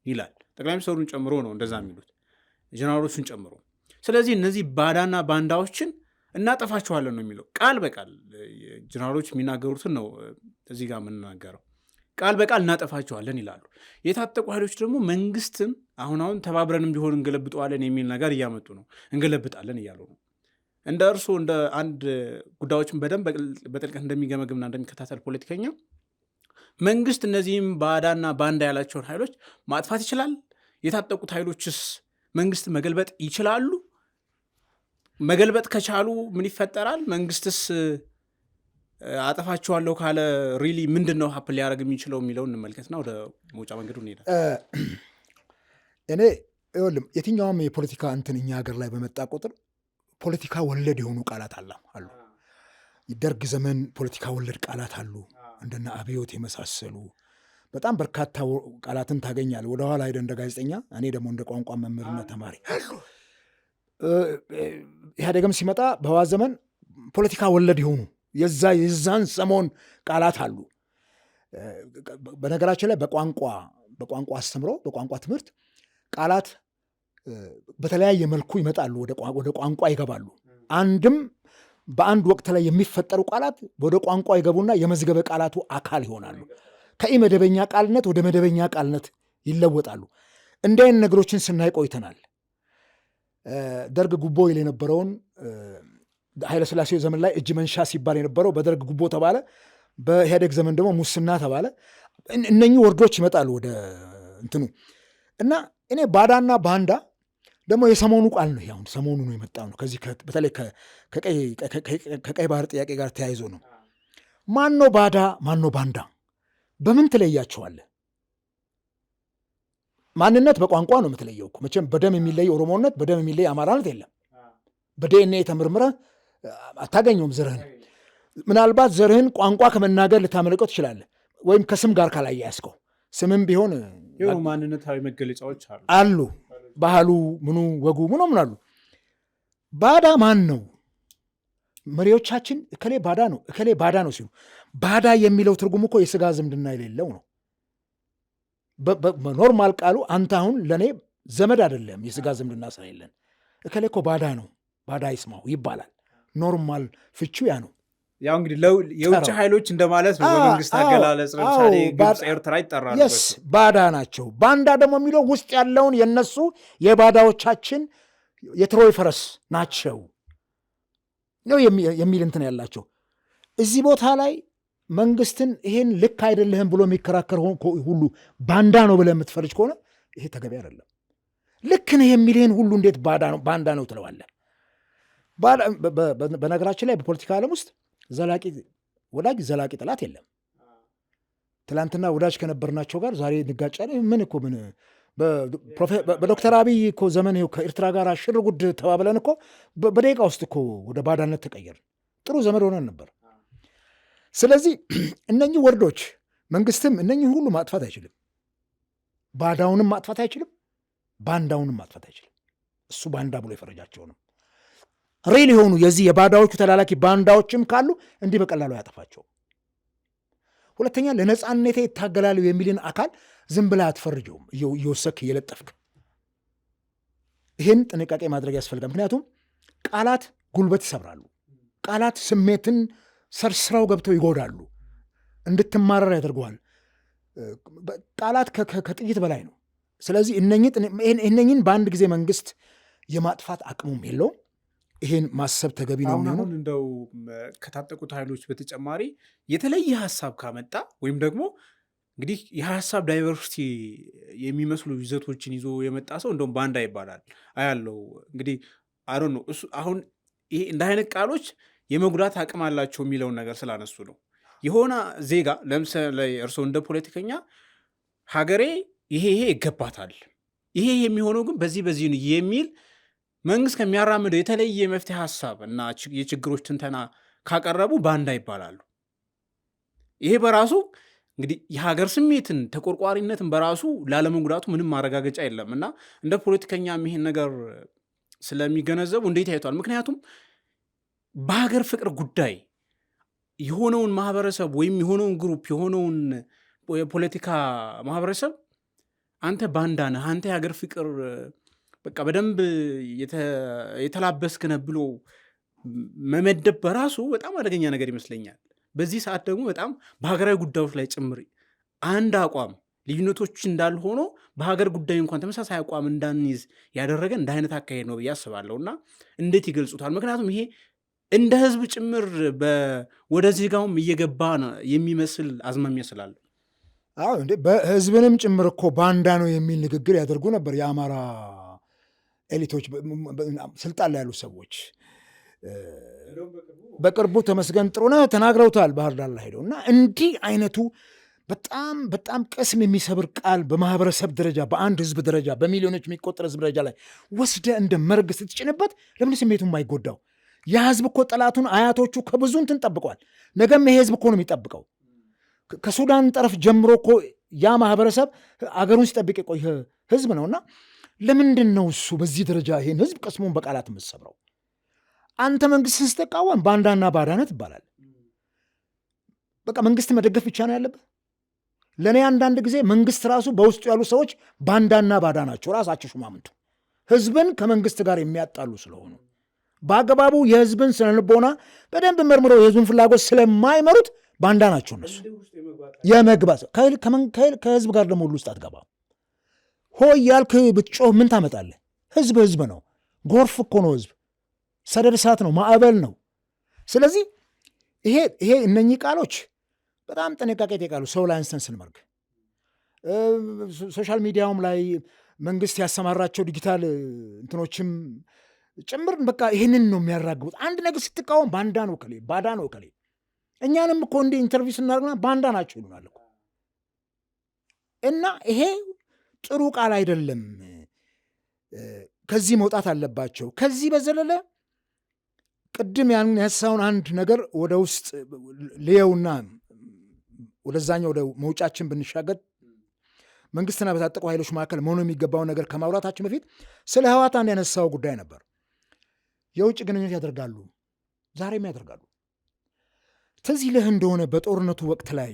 ይላል። ጠቅላይ ሚኒስትሩን ጨምሮ ነው እንደዛ የሚሉት፣ ጀነራሎቹን ጨምሮ። ስለዚህ እነዚህ ባዳና ባንዳዎችን እናጠፋቸዋለን ነው የሚለው። ቃል በቃል ጀነራሎች የሚናገሩትን ነው እዚህ ጋር የምንናገረው። ቃል በቃል እናጠፋቸዋለን ይላሉ። የታጠቁ ኃይሎች ደግሞ መንግስትን አሁን ተባብረንም ቢሆን እንገለብጠዋለን የሚል ነገር እያመጡ ነው። እንገለብጣለን እያሉ ነው። እንደ እርስዎ እንደ አንድ ጉዳዮችን በደንብ በጥልቀት እንደሚገመግምና እንደሚከታተል ፖለቲከኛ መንግስት እነዚህም ባዳና ባንዳ ያላቸውን ኃይሎች ማጥፋት ይችላል? የታጠቁት ኃይሎችስ መንግስት መገልበጥ ይችላሉ? መገልበጥ ከቻሉ ምን ይፈጠራል? መንግስትስ አጠፋቸዋለሁ ካለ ሪሊ ምንድን ነው ሀፕን ሊያደርግ የሚችለው የሚለውን እንመልከትና ወደ መውጫ መንገዱ እንሄዳል። እኔ ይኸውልህ የትኛውም የፖለቲካ እንትን እኛ ሀገር ላይ በመጣ ቁጥር ፖለቲካ ወለድ የሆኑ ቃላት አሉ። ደርግ ዘመን ፖለቲካ ወለድ ቃላት አሉ፣ እንደነ አብዮት የመሳሰሉ በጣም በርካታ ቃላትን ታገኛል። ወደኋላ ሄደ እንደ ጋዜጠኛ፣ እኔ ደግሞ እንደ ቋንቋ መምህርና ተማሪ ኢህአዴግም ሲመጣ በህወሓት ዘመን ፖለቲካ ወለድ የሆኑ የዛን ሰሞን ቃላት አሉ። በነገራችን ላይ በቋንቋ አስተምሮ በቋንቋ ትምህርት ቃላት በተለያየ መልኩ ይመጣሉ፣ ወደ ቋንቋ ይገባሉ። አንድም በአንድ ወቅት ላይ የሚፈጠሩ ቃላት ወደ ቋንቋ ይገቡና የመዝገበ ቃላቱ አካል ይሆናሉ። ከኢመደበኛ ቃልነት ወደ መደበኛ ቃልነት ይለወጣሉ። እንዲህ አይነት ነገሮችን ስናይ ቆይተናል። ደርግ ጉቦ ይል የነበረውን ኃይለሥላሴ ዘመን ላይ እጅ መንሻ ሲባል የነበረው በደርግ ጉቦ ተባለ፣ በኢህአዴግ ዘመን ደግሞ ሙስና ተባለ። እነኚህ ወርዶች ይመጣሉ ወደ እንትኑ እና እኔ ባዳና ባንዳ ደግሞ የሰሞኑ ቃል ነው። አሁን ሰሞኑ ነው የመጣው ነው። ከዚህ በተለይ ከቀይ ባህር ጥያቄ ጋር ተያይዞ ነው። ማን ነው ባዳ ማን ነው ባንዳ? በምን ትለያቸዋለህ? ማንነት በቋንቋ ነው የምትለየው እኮ። መቼም በደም የሚለይ ኦሮሞነት፣ በደም የሚለይ አማራነት የለም። በዲኤንኤ ተመርምረህ አታገኘውም ዘርህን። ምናልባት ዘርህን ቋንቋ ከመናገር ልታመለቀው ትችላለህ፣ ወይም ከስም ጋር ካላያያዝከው። ስምም ቢሆን ማንነታዊ መገለጫዎች አሉ፣ ባህሉ ምኑ ወጉ ምኖ ምን አሉ። ባዳ ማን ነው? መሪዎቻችን እከሌ ባዳ ነው እከሌ ባዳ ነው ሲሉ፣ ባዳ የሚለው ትርጉም እኮ የስጋ ዝምድና የሌለው ነው። በኖርማል ቃሉ አንተ አሁን ለእኔ ዘመድ አይደለም፣ የስጋ ዝምድና ስለሌለን እከሌ እኮ ባዳ ነው፣ ባዳ ይስማው ይባላል። ኖርማል ፍቺው ያ ነው። ያው እንግዲህ የውጭ ኃይሎች እንደማለት ነው። በመንግስት አገላለጽ ለምሳሌ ግብፅ፣ ኤርትራ ይጠራሉ። የስ ባዳ ናቸው። ባንዳ ደግሞ የሚለው ውስጥ ያለውን የነሱ የባዳዎቻችን የትሮይ ፈረስ ናቸው ነው የሚል እንትን ያላቸው። እዚህ ቦታ ላይ መንግስትን ይሄን ልክ አይደለህም ብሎ የሚከራከር ሁሉ ባንዳ ነው ብለህ የምትፈርጅ ከሆነ ይሄ ተገቢ አይደለም። ልክ ነህ የሚልህን ሁሉ እንዴት ባንዳ ነው ትለዋለህ? በነገራችን ላይ በፖለቲካ ዓለም ውስጥ ዘላቂ ወዳጅ ዘላቂ ጠላት የለም። ትላንትና ወዳጅ ከነበርናቸው ጋር ዛሬ እንጋጫለን። ምን እኮ ምን በዶክተር አብይ እኮ ዘመን ከኤርትራ ጋር ሽር ጉድ ተባብለን እኮ በደቂቃ ውስጥ እኮ ወደ ባዳነት ተቀየርን። ጥሩ ዘመድ ሆነን ነበር። ስለዚህ እነኚህ ወርዶች መንግስትም እነኚህ ሁሉ ማጥፋት አይችልም። ባዳውንም ማጥፋት አይችልም፣ ባንዳውንም ማጥፋት አይችልም። እሱ ባንዳ ብሎ የፈረጃቸውንም ሪል የሆኑ የዚህ የባዳዎቹ ተላላኪ ባንዳዎችም ካሉ እንዲህ በቀላሉ ያጠፋቸው። ሁለተኛ ለነፃነቴ ይታገላሉ የሚልን አካል ዝም ብለህ አትፈርጀውም እየወሰክ እየለጠፍክ። ይህን ጥንቃቄ ማድረግ ያስፈልጋል። ምክንያቱም ቃላት ጉልበት ይሰብራሉ። ቃላት ስሜትን ሰርስረው ገብተው ይጎዳሉ፣ እንድትማረር ያደርገዋል። ቃላት ከጥይት በላይ ነው። ስለዚህ እነኝን በአንድ ጊዜ መንግስት የማጥፋት አቅሙም የለውም። ይሄን ማሰብ ተገቢ ነው የሚሆነው። አሁን እንደው ከታጠቁት ኃይሎች በተጨማሪ የተለየ ሀሳብ ካመጣ ወይም ደግሞ እንግዲህ የሀሳብ ዳይቨርሲቲ የሚመስሉ ይዘቶችን ይዞ የመጣ ሰው እንደውም ባንዳ ይባላል አያለው። እንግዲህ አይ ነው እሱ አሁን ይሄ እንደ አይነት ቃሎች የመጉዳት አቅም አላቸው የሚለውን ነገር ስላነሱ ነው። የሆነ ዜጋ ለምሳሌ እርስዎ እንደ ፖለቲከኛ ሀገሬ ይሄ ይገባታል፣ ይሄ የሚሆነው ግን በዚህ የሚል መንግስት ከሚያራምደው የተለየ መፍትሄ ሀሳብ እና የችግሮች ትንተና ካቀረቡ ባንዳ ይባላሉ። ይሄ በራሱ እንግዲህ የሀገር ስሜትን ተቆርቋሪነትን በራሱ ላለመጉዳቱ ምንም ማረጋገጫ የለም እና እንደ ፖለቲከኛ ይሄን ነገር ስለሚገነዘቡ እንዴት ያዩታል? ምክንያቱም በሀገር ፍቅር ጉዳይ የሆነውን ማህበረሰብ ወይም የሆነውን ግሩፕ የሆነውን የፖለቲካ ማህበረሰብ አንተ ባንዳ ነህ፣ አንተ የሀገር ፍቅር በቃ በደንብ የተላበስክ ነህ ብሎ መመደብ በራሱ በጣም አደገኛ ነገር ይመስለኛል። በዚህ ሰዓት ደግሞ በጣም በሀገራዊ ጉዳዮች ላይ ጭምር አንድ አቋም ልዩነቶች እንዳሉ ሆኖ በሀገር ጉዳይ እንኳን ተመሳሳይ አቋም እንዳንይዝ ያደረገ እንደ አይነት አካሄድ ነው ብዬ አስባለሁ። እና እንዴት ይገልጹታል? ምክንያቱም ይሄ እንደ ህዝብ ጭምር ወደ ዜጋውም እየገባ የሚመስል አዝማሚያ ስላለ። አዎ እንዴ በህዝብንም ጭምር እኮ ባንዳ ነው የሚል ንግግር ያደርጉ ነበር የአማራ ኤሊቶች፣ ስልጣን ላይ ያሉ ሰዎች። በቅርቡ ተመስገን ጥሩነህ ተናግረውታል ባህር ዳር ላይ ሄደው እና እንዲህ አይነቱ በጣም በጣም ቅስም የሚሰብር ቃል በማህበረሰብ ደረጃ በአንድ ህዝብ ደረጃ በሚሊዮኖች የሚቆጠር ህዝብ ደረጃ ላይ ወስደ እንደ መርግ ስትጭንበት ለምን ስሜቱ የማይጎዳው? ያ ህዝብ እኮ ጠላቱን አያቶቹ ከብዙ እንትን ጠብቀዋል። ነገም ይሄ ህዝብ እኮ ነው የሚጠብቀው። ከሱዳን ጠረፍ ጀምሮ እኮ ያ ማህበረሰብ አገሩን ሲጠብቅ የቆየ ህዝብ ነውና ለምንድን ነው እሱ በዚህ ደረጃ ይሄን ህዝብ ቅስሙን በቃላት የምትሰብረው? አንተ መንግስትን ስትቃወም ባንዳና ባዳነት ይባላል። በቃ መንግስት መደገፍ ብቻ ነው ያለብህ። ለእኔ አንዳንድ ጊዜ መንግስት ራሱ በውስጡ ያሉ ሰዎች ባንዳና ባዳ ናቸው። ራሳቸው ሹማምንቱ ህዝብን ከመንግስት ጋር የሚያጣሉ ስለሆኑ በአግባቡ የህዝብን ስነልቦና በደንብ መርምረው የህዝብን ፍላጎት ስለማይመሩት ባንዳ ናቸው እነሱ። የመግባት ከህዝብ ጋር ደግሞ ሁሉ ውስጥ አትገባም። ሆይ ያልክ ብትጮህ ምን ታመጣለህ? ህዝብ ነው። ጎርፍ እኮ ነው ህዝብ፣ ሰደድ እሳት ነው፣ ማዕበል ነው። ስለዚህ ይሄ እነኚህ ቃሎች በጣም ጥንቃቄ ይጠይቃሉ። ሰው ላይ አንስተን ስንመርግ ሶሻል ሚዲያውም ላይ መንግስት ያሰማራቸው ዲጂታል እንትኖችም ጭምር በቃ ይህንን ነው የሚያራግቡት። አንድ ነገር ስትቃወም ባንዳ ነው እከሌ፣ ባዳ ነው እከሌ። እኛንም እኮ እንዲህ ኢንተርቪው ስናደርግና ባንዳ ናቸው ይሉናል እኮ። እና ይሄ ጥሩ ቃል አይደለም። ከዚህ መውጣት አለባቸው። ከዚህ በዘለለ ቅድም ያን ያሳውን አንድ ነገር ወደ ውስጥ ልየውና ወደዛኛው ወደ መውጫችን ብንሻገር መንግስትና በታጠቁ ኃይሎች መካከል መሆኑ የሚገባውን ነገር ከማውራታችን በፊት ስለ ህወሓት አንድ ያነሳው ጉዳይ ነበር። የውጭ ግንኙነት ያደርጋሉ፣ ዛሬም ያደርጋሉ። ትዝ ይልህ እንደሆነ በጦርነቱ ወቅት ላይ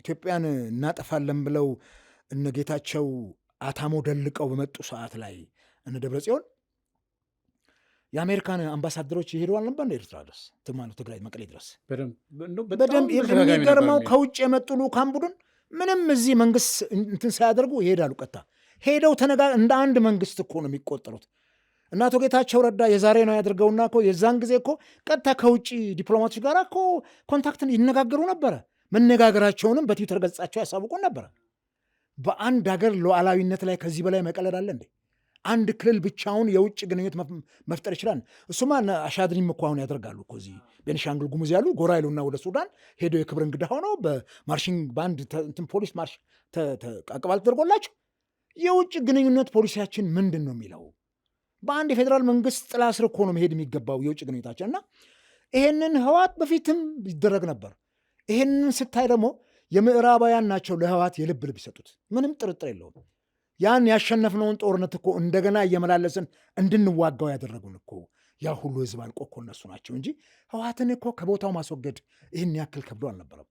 ኢትዮጵያን እናጠፋለን ብለው እነ ጌታቸው አታሞ ደልቀው በመጡ ሰዓት ላይ እነ ደብረ ጽዮን የአሜሪካን አምባሳደሮች ይሄዱ አልነበር እንደ ኤርትራ ድረስ ትግራይ መቀሌ ድረስ በደንብ የሚገርመው ከውጭ የመጡ ልኡካን ቡድን ምንም እዚህ መንግስት እንትን ሳያደርጉ ይሄዳሉ። ቀጥታ ሄደው እንደ አንድ መንግስት እኮ ነው የሚቆጠሩት። እና አቶ ጌታቸው ረዳ የዛሬ ነው ያደርገውና እኮ የዛን ጊዜ እኮ ቀጥታ ከውጭ ዲፕሎማቶች ጋር እኮ ኮንታክትን ይነጋገሩ ነበረ። መነጋገራቸውንም በትዊተር ገጻቸው ያሳውቁን ነበረ። በአንድ ሀገር ሉዓላዊነት ላይ ከዚህ በላይ መቀለድ አለ እንዴ? አንድ ክልል ብቻውን የውጭ ግንኙነት መፍጠር ይችላል? እሱማ አሻድሪም እኮ አሁን ያደርጋሉ እኮ እዚህ ቤኒሻንጉል ጉሙዝ ያሉ ጎራ ይሉና ወደ ሱዳን ሄደው የክብር እንግዳ ሆነው በማርሽንግ ባንድ ፖሊስ ማርሽ አቀባበል ተደርጎላቸው። የውጭ ግንኙነት ፖሊሲያችን ምንድን ነው የሚለው? በአንድ የፌዴራል መንግስት ጥላ ስር እኮ ነው መሄድ የሚገባው የውጭ ግንኙነታችን። እና ይሄንን ህወሓት በፊትም ይደረግ ነበር። ይሄንን ስታይ ደግሞ የምዕራባውያን ናቸው ለህወሓት የልብ ይሰጡት፣ ምንም ጥርጥር የለውም። ያን ያሸነፍነውን ጦርነት እኮ እንደገና እየመላለስን እንድንዋጋው ያደረጉን እኮ ያ ሁሉ ህዝብ አልቆ እኮ እነሱ ናቸው እንጂ ህወሓትን እኮ ከቦታው ማስወገድ ይህን ያክል ከብዶ አልነበረም።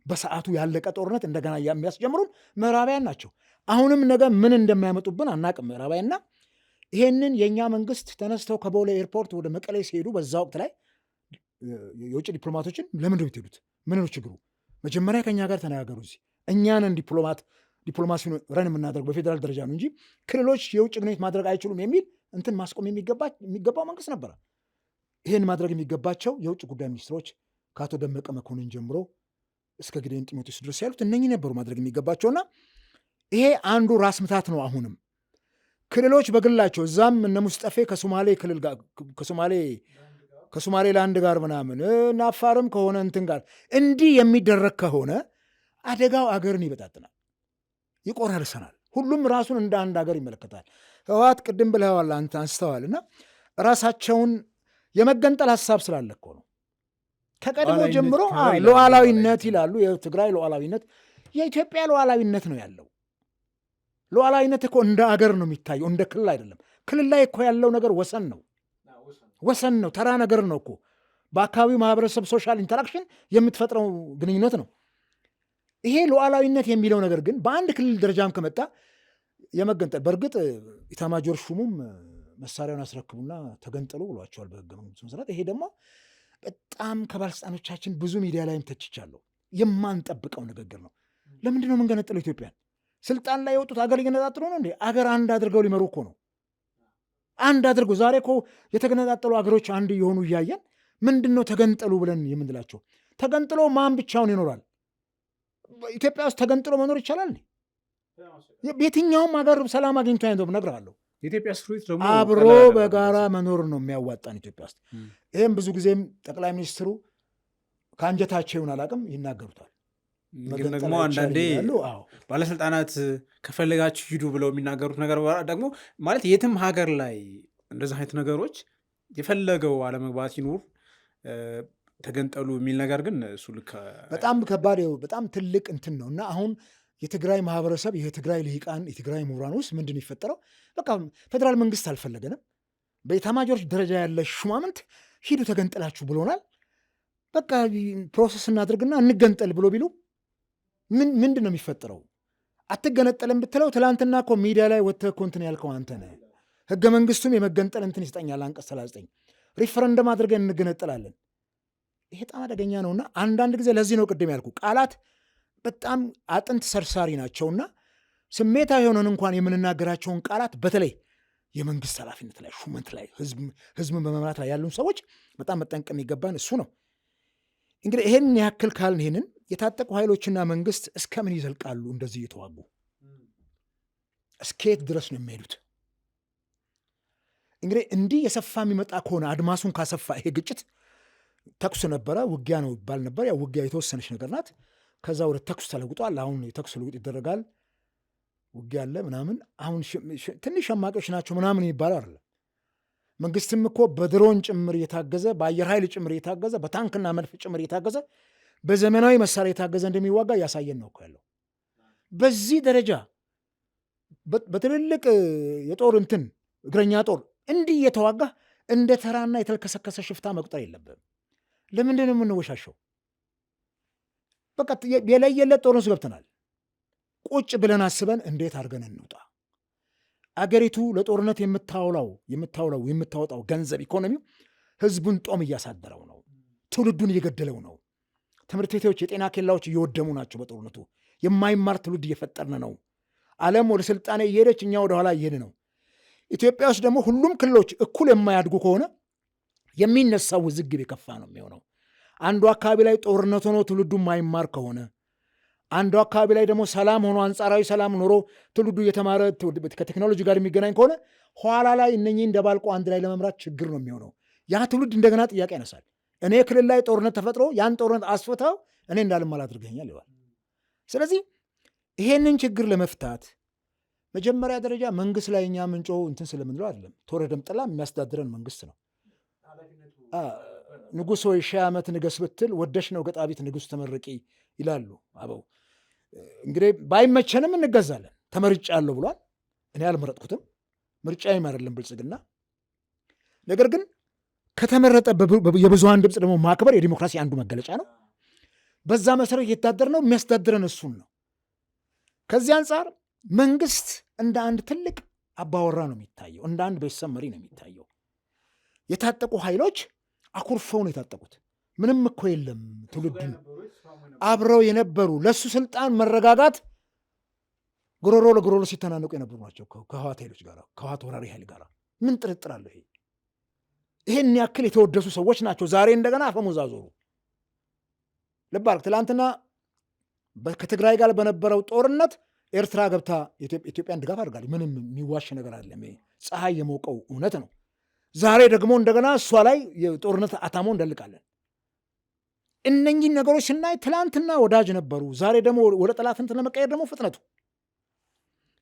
በሰዓቱ ያለቀ ጦርነት እንደገና የሚያስጀምሩን ምዕራባውያን ናቸው። አሁንም ነገ ምን እንደሚያመጡብን አናቅም ምዕራባውያንና ይሄንን የእኛ መንግስት ተነስተው ከቦሌ ኤርፖርት ወደ መቀሌ ሲሄዱ በዛ ወቅት ላይ የውጭ ዲፕሎማቶችን ለምንድን ነው የምትሄዱት? ምን ነው ችግሩ? መጀመሪያ ከእኛ ጋር ተነጋገሩ። እዚህ እኛንን ዲፕሎማሲውን ረን የምናደርግ በፌዴራል ደረጃ ነው እንጂ ክልሎች የውጭ ግንኙነት ማድረግ አይችሉም የሚል እንትን ማስቆም የሚገባው መንግስት ነበረ። ይህን ማድረግ የሚገባቸው የውጭ ጉዳይ ሚኒስትሮች ከአቶ ደመቀ መኮንን ጀምሮ እስከ ጊዴን ጢሞቴዎስ ድረስ ያሉት እነኚህ ነበሩ ማድረግ የሚገባቸውና ይሄ አንዱ ራስ ምታት ነው። አሁንም ክልሎች በግላቸው እዛም እነ ሙስጠፌ ከሶማሌ ክልል ጋር ከሶማሌ ላንድ ጋር ምናምን አፋርም ከሆነ እንትን ጋር እንዲህ የሚደረግ ከሆነ አደጋው አገርን ይበጣጥናል፣ ይቆራርሰናል። ሁሉም ራሱን እንደ አንድ ሀገር ይመለከታል። ህወሓት ቅድም ብለዋል፣ አንተ አንስተዋል እና ራሳቸውን የመገንጠል ሀሳብ ስላለ እኮ ነው። ከቀድሞ ጀምሮ ሉዓላዊነት ይላሉ። የትግራይ ሉዓላዊነት የኢትዮጵያ ሉዓላዊነት ነው ያለው። ሉዓላዊነት እኮ እንደ አገር ነው የሚታየው፣ እንደ ክልል አይደለም። ክልል ላይ እኮ ያለው ነገር ወሰን ነው፣ ተራ ነገር ነው እኮ። በአካባቢው ማህበረሰብ ሶሻል ኢንተራክሽን የምትፈጥረው ግንኙነት ነው። ይሄ ሉዓላዊነት የሚለው ነገር ግን በአንድ ክልል ደረጃም ከመጣ የመገንጠል በእርግጥ ኢታማጆር ሹሙም መሳሪያውን አስረክቡና ተገንጠሉ ብሏቸዋል በህገ መንግስቱ መሰረት። ይሄ ደግሞ በጣም ከባለስልጣኖቻችን ብዙ ሚዲያ ላይም ተችቻለሁ። የማንጠብቀው ንግግር ነው። ለምንድን ነው የምንገነጥለው? ኢትዮጵያን ስልጣን ላይ የወጡት አገር ሊገነጣጥሉ ነው እንዴ? አገር አንድ አድርገው ሊመሩ እኮ ነው። አንድ አድርገው ዛሬ እኮ የተገነጣጠሉ አገሮች አንድ የሆኑ እያየን ምንድን ነው ተገንጠሉ ብለን የምንላቸው? ተገንጥሎ ማን ብቻውን ይኖራል? ኢትዮጵያ ውስጥ ተገንጥሎ መኖር ይቻላል? የትኛውም ሀገር ሰላም አግኝቶ አይንዘው እነግርሃለሁ። አብሮ በጋራ መኖር ነው የሚያዋጣን ኢትዮጵያ ውስጥ። ይህም ብዙ ጊዜም ጠቅላይ ሚኒስትሩ ከአንጀታቸው ይሁን አላውቅም ይናገሩታል። ግን ደግሞ አንዳንዴ ባለስልጣናት ከፈለጋችሁ ሂዱ ብለው የሚናገሩት ነገር ደግሞ ማለት የትም ሀገር ላይ እንደዚህ አይነት ነገሮች የፈለገው አለመግባት ይኑር ተገንጠሉ የሚል ነገር ግን እሱ ልክ በጣም ከባድ በጣም ትልቅ እንትን ነው እና አሁን የትግራይ ማህበረሰብ የትግራይ ልሂቃን የትግራይ ምሁራን ውስጥ ምንድን ይፈጠረው? በቃ ፌዴራል መንግስት አልፈለገንም። በኤታማዦር ደረጃ ያለ ሹማምንት ሂዱ ተገንጠላችሁ ብሎናል። በቃ ፕሮሰስ እናድርግና እንገንጠል ብሎ ቢሉ ምንድን ነው የሚፈጠረው? አትገነጠልም ብትለው ትላንትና እኮ ሚዲያ ላይ ወጥተህ እኮ እንትን ያልከው አንተ ነህ። ህገ መንግስቱም የመገንጠል እንትን ይስጠኛል አንቀጽ 39 ሪፈረንደም አድርገን እንገነጠላለን። ይሄ በጣም አደገኛ ነውና አንዳንድ ጊዜ ለዚህ ነው ቅድም ያልኩ ቃላት በጣም አጥንት ሰርሳሪ ናቸውና ስሜታዊ የሆነን እንኳን የምንናገራቸውን ቃላት በተለይ የመንግስት ኃላፊነት ላይ ሹመት ላይ ህዝብን በመምራት ላይ ያሉን ሰዎች በጣም መጠንቀቅ የሚገባን እሱ ነው። እንግዲህ ይሄን ያክል ካልን ይሄንን የታጠቁ ኃይሎችና መንግስት እስከምን ይዘልቃሉ? እንደዚህ እየተዋጉ እስከየት ድረስ ነው የሚሄዱት? እንግዲህ እንዲህ የሰፋ የሚመጣ ከሆነ አድማሱን ካሰፋ ይሄ ግጭት ተኩስ ነበረ ውጊያ ነው ይባል ነበር። ያው ውጊያ የተወሰነች ነገር ናት። ከዛ ወደ ተኩስ ተለውጧል። አሁን የተኩስ ልውጥ ይደረጋል። ውጊያ አለ ምናምን። አሁን ትንሽ ሸማቂዎች ናቸው ምናምን ይባላል አይደለም። መንግስትም እኮ በድሮን ጭምር እየታገዘ በአየር ኃይል ጭምር እየታገዘ በታንክና መድፍ ጭምር እየታገዘ በዘመናዊ መሳሪያ የታገዘ እንደሚዋጋ እያሳየን ነው እኮ ያለው። በዚህ ደረጃ በትልልቅ የጦር እንትን እግረኛ ጦር እንዲህ እየተዋጋ እንደ ተራና የተልከሰከሰ ሽፍታ መቁጠር የለብም። ለምንድን ነው የምንወሻሸው? በቃ የለየለት ጦርነት ገብተናል። ቁጭ ብለን አስበን እንዴት አድርገን እንውጣ? አገሪቱ ለጦርነት የምታወጣው ገንዘብ ኢኮኖሚው ህዝቡን ጦም እያሳደረው ነው። ትውልዱን እየገደለው ነው። ትምህርት ቤቶች፣ የጤና ኬላዎች እየወደሙ ናቸው። በጦርነቱ የማይማር ትውልድ እየፈጠርን ነው። ዓለም ወደ ስልጣኔ እየሄደች እኛ ወደኋላ እየሄድ ነው። ኢትዮጵያ ውስጥ ደግሞ ሁሉም ክልሎች እኩል የማያድጉ ከሆነ የሚነሳው ውዝግብ የከፋ ነው የሚሆነው። አንዱ አካባቢ ላይ ጦርነት ሆኖ ትውልዱ የማይማር ከሆነ፣ አንዱ አካባቢ ላይ ደግሞ ሰላም ሆኖ አንጻራዊ ሰላም ኖሮ ትውልዱ እየተማረ ከቴክኖሎጂ ጋር የሚገናኝ ከሆነ ኋላ ላይ እነኚህ እንደባልቆ አንድ ላይ ለመምራት ችግር ነው የሚሆነው። ያ ትውልድ እንደገና ጥያቄ ያነሳል። እኔ ክልል ላይ ጦርነት ተፈጥሮ ያን ጦርነት አስፍተው እኔ እንዳልማል አድርገኛል ይዋል። ስለዚህ ይሄንን ችግር ለመፍታት መጀመሪያ ደረጃ መንግስት ላይ እኛ ምንጮ እንትን ስለምንለው አይደለም። ተወረደም ጠላ የሚያስተዳድረን መንግስት ነው። ንጉሥ ወይ 1000 ዓመት ንገስ ብትል ወደሽ ነው ገጣቢት ንጉሥ ተመረቂ ይላሉ አበው። እንግዲህ ባይመቸንም እንገዛለን። ተመርጫለሁ ብሏል። እኔ አልመረጥኩትም፣ ምርጫዬም አይደለም ብልጽግና። ነገር ግን ከተመረጠ የብዙሃን ድምፅ ደግሞ ማክበር የዲሞክራሲ አንዱ መገለጫ ነው። በዛ መሰረት እየተዳደር ነው። የሚያስተዳድረን እሱን ነው። ከዚህ አንጻር መንግስት እንደ አንድ ትልቅ አባወራ ነው የሚታየው፣ እንደ አንድ ቤተሰብ መሪ ነው የሚታየው። የታጠቁ ኃይሎች አኩርፈው ነው የታጠቁት። ምንም እኮ የለም። ትውልዱን አብረው የነበሩ ለእሱ ስልጣን መረጋጋት ጉሮሮ ለጉሮሮ ሲተናነቁ የነበሩ ናቸው ከህዋት ኃይሎች ጋር፣ ከህዋት ወራሪ ኃይል ጋር ምን ጥርጥር አለው? ይሄን ያክል የተወደሱ ሰዎች ናቸው ዛሬ እንደገና አፈሙዝ አዞሩ። ልብ አድርግ፣ ትላንትና ከትግራይ ጋር በነበረው ጦርነት ኤርትራ ገብታ ኢትዮጵያን ድጋፍ አድርጋለች። ምንም የሚዋሽ ነገር አለ? ፀሐይ የሞቀው እውነት ነው። ዛሬ ደግሞ እንደገና እሷ ላይ የጦርነት አታሞ እንደልቃለን። እነኚህ ነገሮች ስናይ ትላንትና ወዳጅ ነበሩ፣ ዛሬ ደግሞ ወደ ጠላትነት ለመቀየር ደግሞ ፍጥነቱ።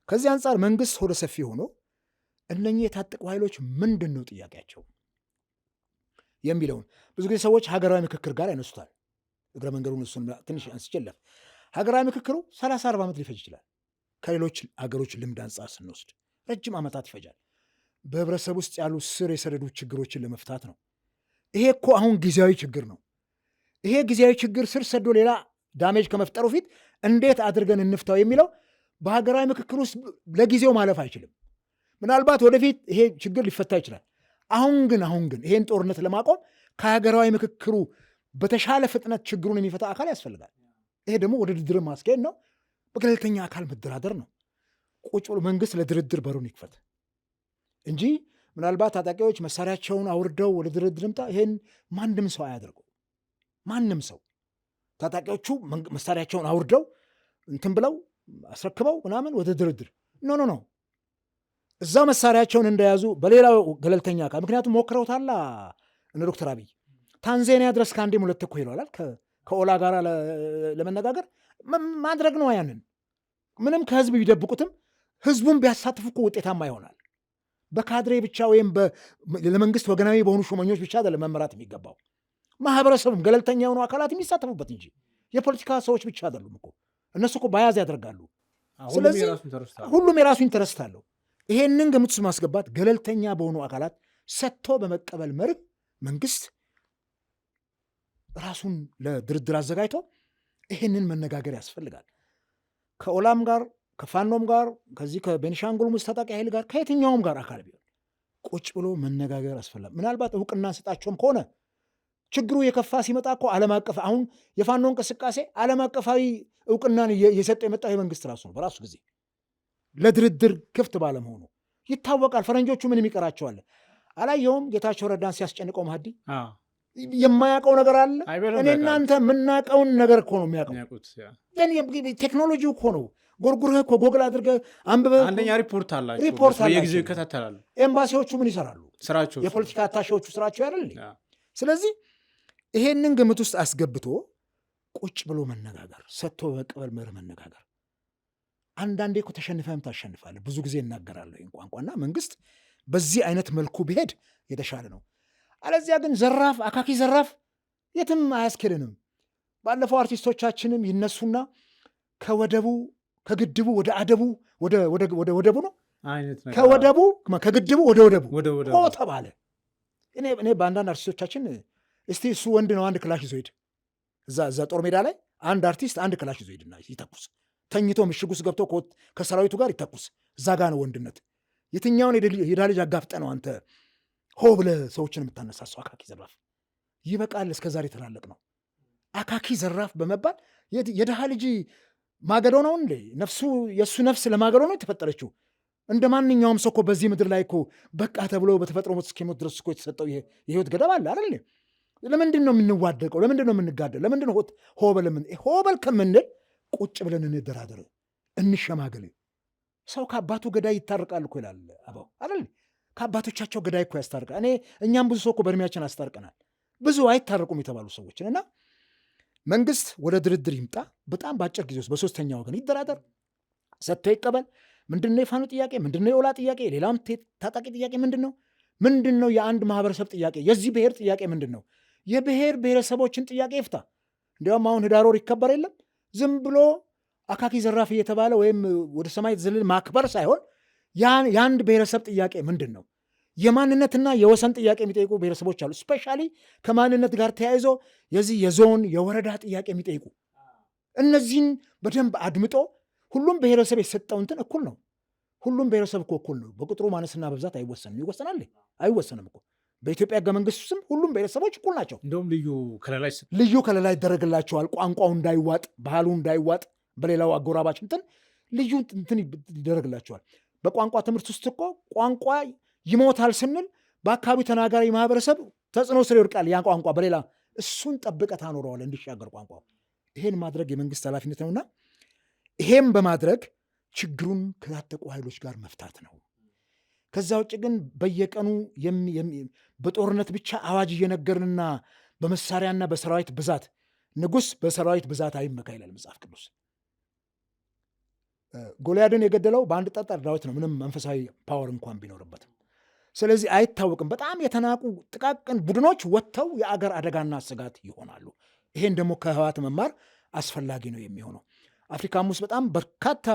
ከዚህ አንጻር መንግስት ወደ ሰፊ ሆኖ እነኚህ የታጠቁ ኃይሎች ምንድን ነው ጥያቄያቸው የሚለውን ብዙ ጊዜ ሰዎች ሀገራዊ ምክክር ጋር ያነሱታል። እግረ መንገዱን እሱን ትንሽ አንስቼለፍ። ሀገራዊ ምክክሩ 30-40 ዓመት ሊፈጅ ይችላል። ከሌሎች ሀገሮች ልምድ አንጻር ስንወስድ ረጅም ዓመታት ይፈጃል። በህብረተሰብ ውስጥ ያሉ ስር የሰደዱ ችግሮችን ለመፍታት ነው። ይሄ እኮ አሁን ጊዜያዊ ችግር ነው። ይሄ ጊዜያዊ ችግር ስር ሰዶ ሌላ ዳሜጅ ከመፍጠሩ ፊት እንዴት አድርገን እንፍታው የሚለው በሀገራዊ ምክክር ውስጥ ለጊዜው ማለፍ አይችልም። ምናልባት ወደፊት ይሄ ችግር ሊፈታ ይችላል። አሁን ግን ይሄን ጦርነት ለማቆም ከሀገራዊ ምክክሩ በተሻለ ፍጥነት ችግሩን የሚፈታ አካል ያስፈልጋል። ይሄ ደግሞ ወደ ድርድር ማስኬድ ነው። በገለልተኛ አካል መደራደር ነው። ቁጭ ብሎ መንግስት ለድርድር በሩን ይክፈት እንጂ ምናልባት ታጣቂዎች መሳሪያቸውን አውርደው ወደ ድርድር ምጣ፣ ይሄን ማንም ሰው አያደርገው። ማንም ሰው ታጣቂዎቹ መሳሪያቸውን አውርደው እንትን ብለው አስረክበው ምናምን ወደ ድርድር ኖ እዛ መሳሪያቸውን እንደያዙ በሌላው ገለልተኛ አካል፣ ምክንያቱም ሞክረውታላ እነ ዶክተር አብይ ታንዛኒያ ድረስ ከአንዴም ሁለት እኮ ሄደዋል ከኦላ ጋር ለመነጋገር ማድረግ ነው። ያንን ምንም ከህዝብ ቢደብቁትም ህዝቡን ቢያሳትፉ እኮ ውጤታማ ይሆናል። በካድሬ ብቻ ወይም ለመንግስት ወገናዊ በሆኑ ሹመኞች ብቻ አይደለም መመራት የሚገባው። ማህበረሰቡም ገለልተኛ የሆኑ አካላት የሚሳተፉበት እንጂ የፖለቲካ ሰዎች ብቻ አይደሉም እኮ። እነሱ እኮ በያዝ ያደርጋሉ። ስለዚህ ሁሉም የራሱ ኢንተረስት አለው። ይሄንን ግምት ውስጥ ማስገባት ገለልተኛ በሆኑ አካላት ሰጥቶ በመቀበል መርህ መንግስት ራሱን ለድርድር አዘጋጅቶ ይሄንን መነጋገር ያስፈልጋል። ከኦላም ጋር ከፋኖም ጋር ከዚህ ከቤኒሻንጉል ሙዝ ታጣቂ ኃይል ጋር ከየትኛውም ጋር አካል ቢሆን ቁጭ ብሎ መነጋገር ያስፈልጋል። ምናልባት እውቅና ስጣቸውም ከሆነ ችግሩ የከፋ ሲመጣ እኮ ዓለም አቀፍ አሁን የፋኖ እንቅስቃሴ ዓለም አቀፋዊ እውቅናን እየሰጠ የመጣው የመንግስት ራሱ ነው። በራሱ ጊዜ ለድርድር ክፍት ባለመሆኑ ይታወቃል። ፈረንጆቹ ምን የሚቀራቸዋል? አላየውም? ጌታቸው ረዳን ሲያስጨንቀው ማህዲ የማያውቀው ነገር አለ። እኔ እናንተ የምናውቀውን ነገር እኮ ነው የሚያውቀው። ቴክኖሎጂው እኮ ነው። ጎርጉርህ እኮ ጎግል አድርገህ አንብበህ አንደኛ ሪፖርት አላቸው፣ በየጊዜው ይከታተላሉ። ኤምባሲዎቹ ምን ይሰራሉ? ስራቸው፣ የፖለቲካ አታሼዎቹ ስራቸው አይደል? ስለዚህ ይሄንን ግምት ውስጥ አስገብቶ ቁጭ ብሎ መነጋገር፣ ሰጥቶ በመቀበል መርህ መነጋገር። አንዳንዴ እኮ ተሸንፈህም ታሸንፋለህ። ብዙ ጊዜ እናገራለሁ ይህን ቋንቋና መንግስት በዚህ አይነት መልኩ ቢሄድ የተሻለ ነው። አለዚያ ግን ዘራፍ አካኪ ዘራፍ የትም አያስኬድንም። ባለፈው አርቲስቶቻችንም ይነሱና ከወደቡ ከግድቡ ወደ አደቡ ወደ ወደቡ ነው ከወደቡ ከግድቡ ወደ ወደቡ ተባለ። እኔ በአንዳንድ አርቲስቶቻችን እስቲ እሱ ወንድ ነው አንድ ክላሽ ይዞ ሄድ፣ እዛ ጦር ሜዳ ላይ አንድ አርቲስት አንድ ክላሽ ይዞ ሄድና ይተኩስ፣ ተኝቶ ምሽግ ውስጥ ገብቶ ከሰራዊቱ ጋር ይተኩስ። እዛ ጋ ነው ወንድነት። የትኛውን የድሃ ልጅ አጋፍጠ ነው አንተ ሆ ብለህ ሰዎችን የምታነሳሰው? አካኪ ዘራፍ ይበቃል። እስከዛሬ የተላለቅ ነው አካኪ ዘራፍ በመባል የድሃ ልጅ ማገዶ ነው እንዴ? የእሱ ነፍስ ለማገዶ ነው የተፈጠረችው። እንደ ማንኛውም ሰው እኮ በዚህ ምድር ላይ እኮ በቃ ተብሎ በተፈጥሮ ሞት እስኪሞት ድረስ እኮ የተሰጠው የህይወት ገደብ አለ አይደል? ለምንድን ነው የምንዋደቀው? ለምንድን ነው የምንጋደል? ለምንድን ነው ሆበል ከምንል ቁጭ ብለን እንደራደር፣ እንሸማገል። ሰው ከአባቱ ገዳይ ይታርቃል እኮ ይላል አበው አይደል? ከአባቶቻቸው ገዳይ እኮ ያስታርቃል። እኛም ብዙ ሰው እኮ በእድሜያችን አስታርቀናል፣ ብዙ አይታረቁም የተባሉ ሰዎችን። እና መንግስት ወደ ድርድር ይምጣ። በጣም በአጭር ጊዜ ውስጥ በሶስተኛ ወገን ይደራደር፣ ሰጥቶ ይቀበል። ምንድነው የፋኖ ጥያቄ? ምንድነው የኦላ ጥያቄ? ሌላም ታጣቂ ጥያቄ ምንድን ነው የአንድ ማህበረሰብ ጥያቄ? የዚህ ብሔር ጥያቄ ምንድን ነው? የብሔር ብሔረሰቦችን ጥያቄ ይፍታ። እንዲያውም አሁን ህዳር ወር ይከበር የለም ዝም ብሎ አካኪ ዘራፍ እየተባለ ወይም ወደ ሰማይ ዝልል ማክበር ሳይሆን የአንድ ብሔረሰብ ጥያቄ ምንድን ነው? የማንነትና የወሰን ጥያቄ የሚጠይቁ ብሔረሰቦች አሉ። ስፔሻሊ ከማንነት ጋር ተያይዞ የዚህ የዞን የወረዳ ጥያቄ የሚጠይቁ እነዚህን በደንብ አድምጦ ሁሉም ብሔረሰብ የተሰጠው እንትን እኩል ነው። ሁሉም ብሔረሰብ እኮ እኩል ነው። በቁጥሩ ማነስና በብዛት አይወሰንም። ይወሰናል? አይወሰንም እኮ በኢትዮጵያ ህገ መንግስት ስም ሁሉም ብሔረሰቦች እኩል ናቸው። እንደውም ልዩ ከለላ ይደረግላቸዋል። ቋንቋው እንዳይዋጥ፣ ባህሉ እንዳይዋጥ፣ በሌላው አጎራባች እንትን ልዩ እንትን ይደረግላቸዋል። በቋንቋ ትምህርት ውስጥ እኮ ቋንቋ ይሞታል ስንል በአካባቢው ተናጋሪ ማህበረሰብ ተጽዕኖ ስር ይወድቃል። ያን ቋንቋ በሌላ እሱን ጠብቀህ ታኖረዋለህ እንዲሻገር ቋንቋው። ይሄን ማድረግ የመንግስት ኃላፊነት ነውና ይሄም በማድረግ ችግሩን ከታጠቁ ኃይሎች ጋር መፍታት ነው። ከዛ ውጭ ግን በየቀኑ በጦርነት ብቻ አዋጅ እየነገርንና በመሳሪያና በሰራዊት ብዛት ንጉሥ በሰራዊት ብዛት አይመካ ይላል መጽሐፍ ቅዱስ። ጎልያድን የገደለው በአንድ ጠጠር ዳዊት ነው፣ ምንም መንፈሳዊ ፓወር እንኳን ቢኖርበትም። ስለዚህ አይታወቅም። በጣም የተናቁ ጥቃቅን ቡድኖች ወጥተው የአገር አደጋና ስጋት ይሆናሉ። ይሄን ደግሞ ከህወሓት መማር አስፈላጊ ነው የሚሆነው። አፍሪካም ውስጥ በጣም በርካታ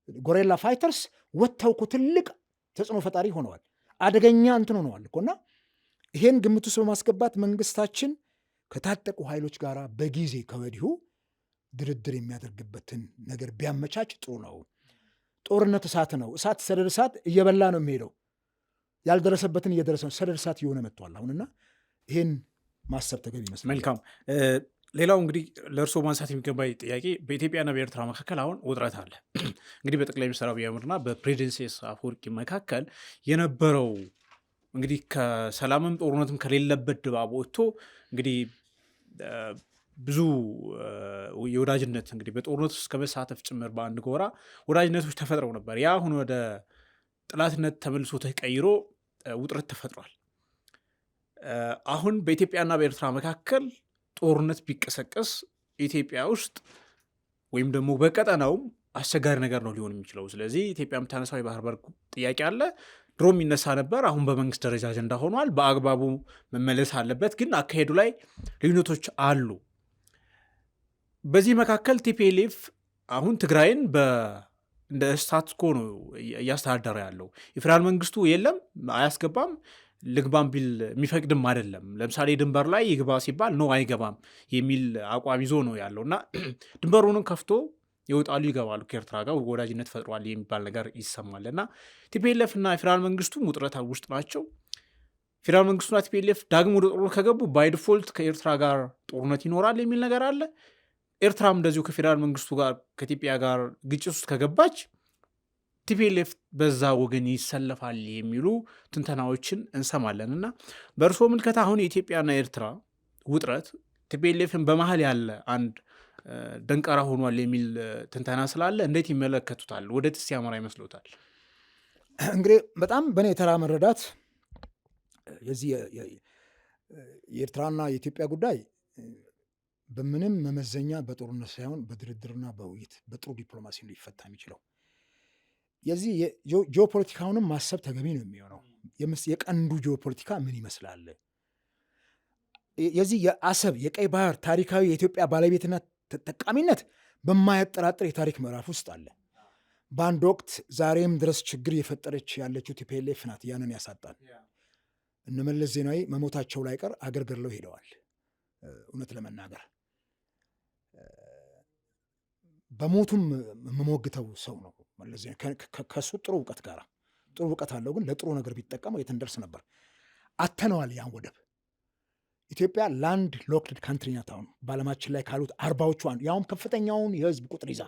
ጎሬላ ፋይተርስ ወጥተው እኮ ትልቅ ተጽዕኖ ፈጣሪ ሆነዋል፣ አደገኛ እንትን ሆነዋል እኮና ይሄን ግምት ውስጥ በማስገባት መንግስታችን ከታጠቁ ኃይሎች ጋር በጊዜ ከወዲሁ ድርድር የሚያደርግበትን ነገር ቢያመቻች ጥሩ ነው። ጦርነት እሳት ነው። እሳት ሰደድ እሳት እየበላ ነው የሚሄደው። ያልደረሰበትን እየደረሰ ነው። ሰደድ እሳት እየሆነ መጥቷል አሁንና ይሄን ማሰብ ተገቢ ይመስላል። መልካም። ሌላው እንግዲህ ለእርስዎ ማንሳት የሚገባኝ ጥያቄ በኢትዮጵያና በኤርትራ መካከል አሁን ውጥረት አለ። እንግዲህ በጠቅላይ ሚኒስትር አብይ አህመድና በፕሬዚደንት ኢሳያስ አፈወርቂ መካከል የነበረው እንግዲህ ከሰላምም ጦርነትም ከሌለበት ድባብ ወጥቶ እንግዲህ ብዙ የወዳጅነት እንግዲህ በጦርነት ውስጥ ከመሳተፍ ጭምር በአንድ ጎራ ወዳጅነቶች ተፈጥረው ነበር። ያ አሁን ወደ ጥላትነት ተመልሶ ተቀይሮ ውጥረት ተፈጥሯል። አሁን በኢትዮጵያና በኤርትራ መካከል ጦርነት ቢቀሰቀስ ኢትዮጵያ ውስጥ ወይም ደግሞ በቀጠናውም አስቸጋሪ ነገር ነው ሊሆን የሚችለው። ስለዚህ ኢትዮጵያ የምታነሳው የባህር በር ጥያቄ አለ፣ ድሮ የሚነሳ ነበር። አሁን በመንግስት ደረጃ አጀንዳ ሆኗል። በአግባቡ መመለስ አለበት፣ ግን አካሄዱ ላይ ልዩነቶች አሉ። በዚህ መካከል ቲፒኤልኤፍ አሁን ትግራይን እንደ ስታትስ ኮ ነው እያስተዳደረ ያለው። የፌዴራል መንግስቱ የለም አያስገባም፣ ልግባም ቢል የሚፈቅድም አይደለም። ለምሳሌ ድንበር ላይ ይግባ ሲባል ነው አይገባም የሚል አቋም ይዞ ነው ያለው እና ድንበሩንም ከፍቶ ይወጣሉ ይገባሉ፣ ከኤርትራ ጋር ወዳጅነት ፈጥሯል የሚባል ነገር ይሰማል። እና ቲፒኤልኤፍ እና የፌዴራል መንግስቱም ውጥረት ውስጥ ናቸው። ፌዴራል መንግስቱና ቲፒኤልኤፍ ዳግም ወደ ጦርነት ከገቡ ባይ ዲፎልት ከኤርትራ ጋር ጦርነት ይኖራል የሚል ነገር አለ። ኤርትራም እንደዚሁ ከፌዴራል መንግስቱ ጋር ከኢትዮጵያ ጋር ግጭት ውስጥ ከገባች ቲፒኤልኤፍ በዛ ወገን ይሰለፋል የሚሉ ትንተናዎችን እንሰማለን። እና በእርስዎ ምልከታ አሁን የኢትዮጵያና የኤርትራ ውጥረት ቲፒኤልኤፍን በመሀል ያለ አንድ ደንቀራ ሆኗል የሚል ትንተና ስላለ እንዴት ይመለከቱታል? ወደትስ ያመራ ይመስሎታል? እንግዲህ በጣም በእኔ የተራ መረዳት የዚህ የኤርትራና የኢትዮጵያ ጉዳይ በምንም መመዘኛ በጦርነት ሳይሆን በድርድርና በውይይት በጥሩ ዲፕሎማሲ ነው ሊፈታ የሚችለው። የዚህ ጂኦፖለቲካውንም ማሰብ ተገቢ ነው የሚሆነው። የቀንዱ ጂኦፖለቲካ ምን ይመስላል? የዚህ የአሰብ የቀይ ባህር ታሪካዊ የኢትዮጵያ ባለቤትና ተጠቃሚነት በማያጠራጥር የታሪክ ምዕራፍ ውስጥ አለ። በአንድ ወቅት ዛሬም ድረስ ችግር የፈጠረች ያለችው ቲፒኤልኤፍ ናት። ያንን ያሳጣል። እነ መለስ ዜናዊ መሞታቸው ላይ ቀር አገር ገድለው ሄደዋል። እውነት ለመናገር በሞቱም የምሞግተው ሰው ነው መለስ ዜናዊ። ከሱ ጥሩ እውቀት አለው፣ ግን ለጥሩ ነገር ቢጠቀመው የት እንደርስ ነበር። አተነዋል ያን ወደብ። ኢትዮጵያ ላንድ ሎክድ ካንትሪ ናት አሁን በዓለማችን ላይ ካሉት 40ዎቹ አንዱ፣ ያውም ከፍተኛውን የህዝብ ቁጥር ይዛ።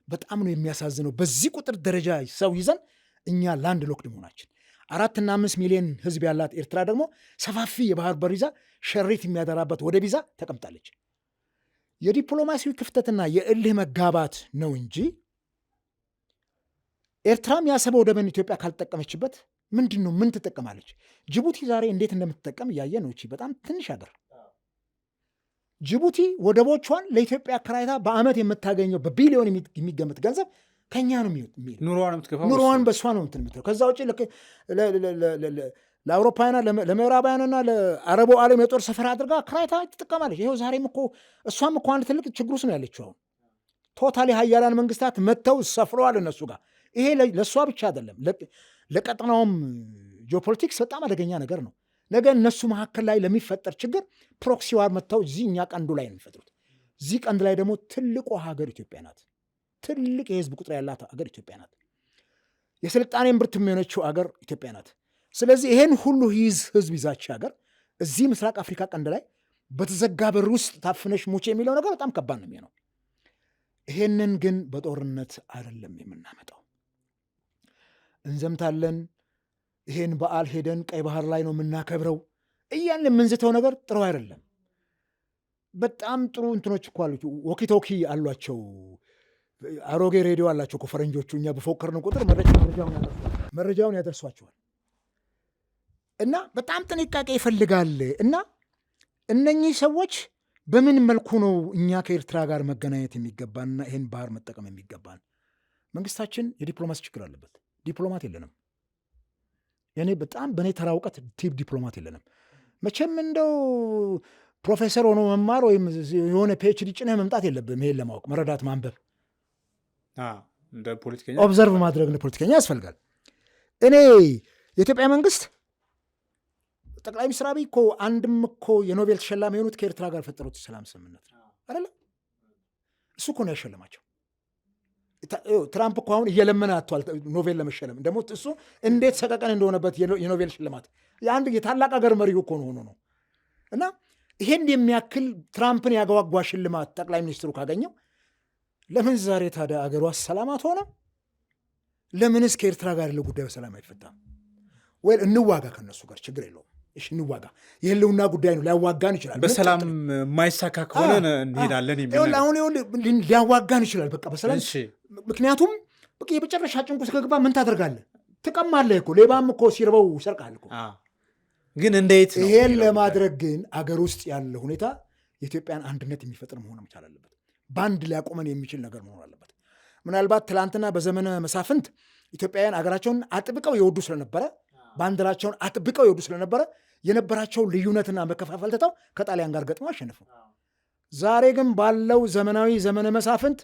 በጣም ነው የሚያሳዝነው። በዚህ ቁጥር ደረጃ ሰው ይዘን እኛ ላንድ ሎክድ መሆናችን። 4 እና 5 ሚሊዮን ህዝብ ያላት ኤርትራ ደግሞ ሰፋፊ የባህር በር ይዛ ሸሪት የሚያደራበት ወደብ ይዛ ተቀምጣለች። የዲፕሎማሲያዊ ክፍተትና የእልህ መጋባት ነው እንጂ ኤርትራም ያሰበ ወደብን ኢትዮጵያ ካልተጠቀመችበት ምንድን ነው ምን ትጠቀማለች? ጅቡቲ ዛሬ እንዴት እንደምትጠቀም እያየ ነው። በጣም ትንሽ ሀገር ጅቡቲ ወደቦቿን ለኢትዮጵያ አከራይታ በአመት የምታገኘው በቢሊዮን የሚገመት ገንዘብ ከኛ ነው የሚሄድ። ኑሮዋን በእሷ ነው እንትን የምትለው። ከዛ ውጭ ለአውሮፓውያንና ለምዕራባውያንና ለአረቡ ዓለም የጦር ሰፈር አድርጋ አከራይታ ትጠቀማለች። ይኸው ዛሬም እኮ እሷም እኮ አንድ ትልቅ ችግር ውስጥ ነው ያለችው። አሁን ቶታሊ ሀያላን መንግስታት መጥተው ሰፍረዋል እነሱ ጋር። ይሄ ለእሷ ብቻ አይደለም፣ ለቀጠናውም ጂኦፖለቲክስ በጣም አደገኛ ነገር ነው። ነገ እነሱ መካከል ላይ ለሚፈጠር ችግር ፕሮክሲ ዋር መጥተው እዚህ እኛ ቀንዱ ላይ ነው የሚፈጥሩት። እዚህ ቀንድ ላይ ደግሞ ትልቁ ሀገር ኢትዮጵያ ናት። ትልቅ የህዝብ ቁጥር ያላት ሀገር ኢትዮጵያ ናት። የስልጣኔን ብርት የሚሆነችው ሀገር ኢትዮጵያ ናት። ስለዚህ ይሄን ሁሉ ህዝብ ይዛች ሀገር እዚህ ምስራቅ አፍሪካ ቀንድ ላይ በተዘጋ በር ውስጥ ታፍነሽ ሙቼ የሚለው ነገር በጣም ከባድ ነው የሚሆነው። ይሄንን ግን በጦርነት አይደለም የምናመጣው። እንዘምታለን፣ ይሄን በዓል ሄደን ቀይ ባህር ላይ ነው የምናከብረው እያልን የምንዝተው ነገር ጥሩ አይደለም። በጣም ጥሩ እንትኖች እኮ አሉ፣ ወኪቶኪ አሏቸው፣ አሮጌ ሬዲዮ አላቸው እኮ ፈረንጆቹ። እኛ በፎከርን ቁጥር መረጃውን ያደርሷቸዋል። እና በጣም ጥንቃቄ ይፈልጋል። እና እነኚህ ሰዎች በምን መልኩ ነው እኛ ከኤርትራ ጋር መገናኘት የሚገባንና ይህን ባህር መጠቀም የሚገባን? መንግስታችን የዲፕሎማሲ ችግር አለበት። ዲፕሎማት የለንም። በእኔ ተራ እውቀት ዲፕሎማት የለንም። መቼም እንደው ፕሮፌሰር ሆኖ መማር ወይም የሆነ ፒኤችዲ ጭነህ መምጣት የለብህም። ይሄን ለማወቅ መረዳት፣ ማንበብ፣ ኦብዘርቭ ማድረግ ፖለቲከኛ ያስፈልጋል። እኔ የኢትዮጵያ መንግስት ጠቅላይ ሚኒስትር አብይ እኮ አንድም እኮ የኖቤል ተሸላሚ የሆኑት ከኤርትራ ጋር ፈጠሩት ሰላም ስምምነት አይደለ? እሱ እኮ ነው ያሸለማቸው። ትራምፕ እኮ አሁን እየለመነ አጥቷል ኖቤል ለመሸለም። ደግሞ እሱ እንዴት ሰቀቀን እንደሆነበት የኖቤል ሽልማት የአንድ የታላቅ ሀገር መሪ እኮ ሆኖ ነው። እና ይሄን የሚያክል ትራምፕን ያጓጓ ሽልማት ጠቅላይ ሚኒስትሩ ካገኘው ለምን ዛሬ ታዲያ አገሯ ሰላማት ሆነ? ለምንስ ከኤርትራ ጋር ያለው ጉዳይ በሰላም አይፈታም? ወይ እንዋጋ ከነሱ ጋር ችግር የለውም። እሺ እንዋጋ። የህልውና ጉዳይ ነው፣ ሊያዋጋን ይችላል። በሰላም የማይሳካ ከሆነ እንሄዳለን የሚል አሁን ሊያዋጋን ይችላል። በቃ በሰላም ምክንያቱም የመጨረሻ ጭንቁ ከገባ ምን ታደርጋለህ? ትቀማለህ እኮ። ሌባም እኮ ሲርበው ይሰርቃል እኮ። ግን እንዴት ነው ይሄን ለማድረግ ግን አገር ውስጥ ያለ ሁኔታ የኢትዮጵያን አንድነት የሚፈጥር መሆን መቻል አለበት። በአንድ ሊያቆመን የሚችል ነገር መሆን አለበት። ምናልባት ትላንትና በዘመነ መሳፍንት ኢትዮጵያውያን አገራቸውን አጥብቀው የወዱ ስለነበረ፣ ባንዲራቸውን አጥብቀው የወዱ ስለነበረ የነበራቸው ልዩነትና መከፋፈል ትተው ከጣሊያን ጋር ገጥመው አሸነፉ። ዛሬ ግን ባለው ዘመናዊ ዘመነ መሳፍንት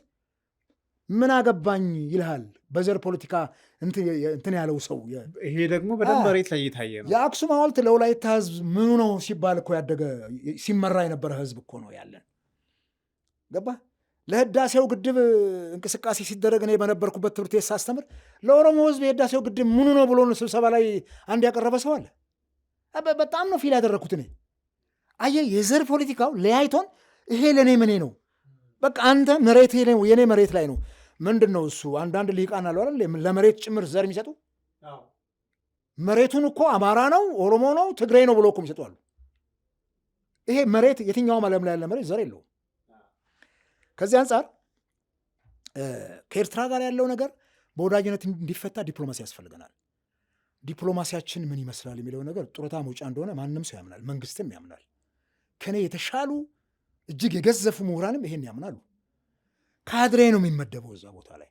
ምን አገባኝ ይልሃል በዘር ፖለቲካ እንትን ያለው ሰው። ይሄ ደግሞ በደንብ መሬት ላይ እየታየ ነው። የአክሱም ሐውልት ለወላይታ ህዝብ ምኑ ነው ሲባል እኮ ያደገ ሲመራ የነበረ ህዝብ እኮ ነው ያለን። ገባ? ለህዳሴው ግድብ እንቅስቃሴ ሲደረግ እኔ በነበርኩበት ትምህርት ቤት ሳስተምር ለኦሮሞ ህዝብ የህዳሴው ግድብ ምኑ ነው ብሎ ስብሰባ ላይ አንድ ያቀረበ ሰው አለ። በጣም ነው ፊል ያደረግኩት እኔ። አየህ፣ የዘር ፖለቲካው ለያይቶን ይሄ ለእኔ ምኔ ነው፣ በቃ አንተ መሬት የኔ መሬት ላይ ነው። ምንድን ነው እሱ? አንዳንድ ሊቃን አሉ አይደል ለመሬት ጭምር ዘር የሚሰጡ። መሬቱን እኮ አማራ ነው ኦሮሞ ነው ትግሬ ነው ብሎ እኮ የሚሰጡ አሉ። ይሄ መሬት የትኛውም ዓለም ላይ ያለ መሬት ዘር የለውም። ከዚህ አንጻር ከኤርትራ ጋር ያለው ነገር በወዳጅነት እንዲፈታ ዲፕሎማሲ ያስፈልገናል። ዲፕሎማሲያችን ምን ይመስላል የሚለው ነገር ጡረታ መውጫ እንደሆነ ማንም ሰው ያምናል፣ መንግስትም ያምናል። ከኔ የተሻሉ እጅግ የገዘፉ ምሁራንም ይሄን ያምናሉ። ካድሬ ነው የሚመደበው እዛ ቦታ ላይ።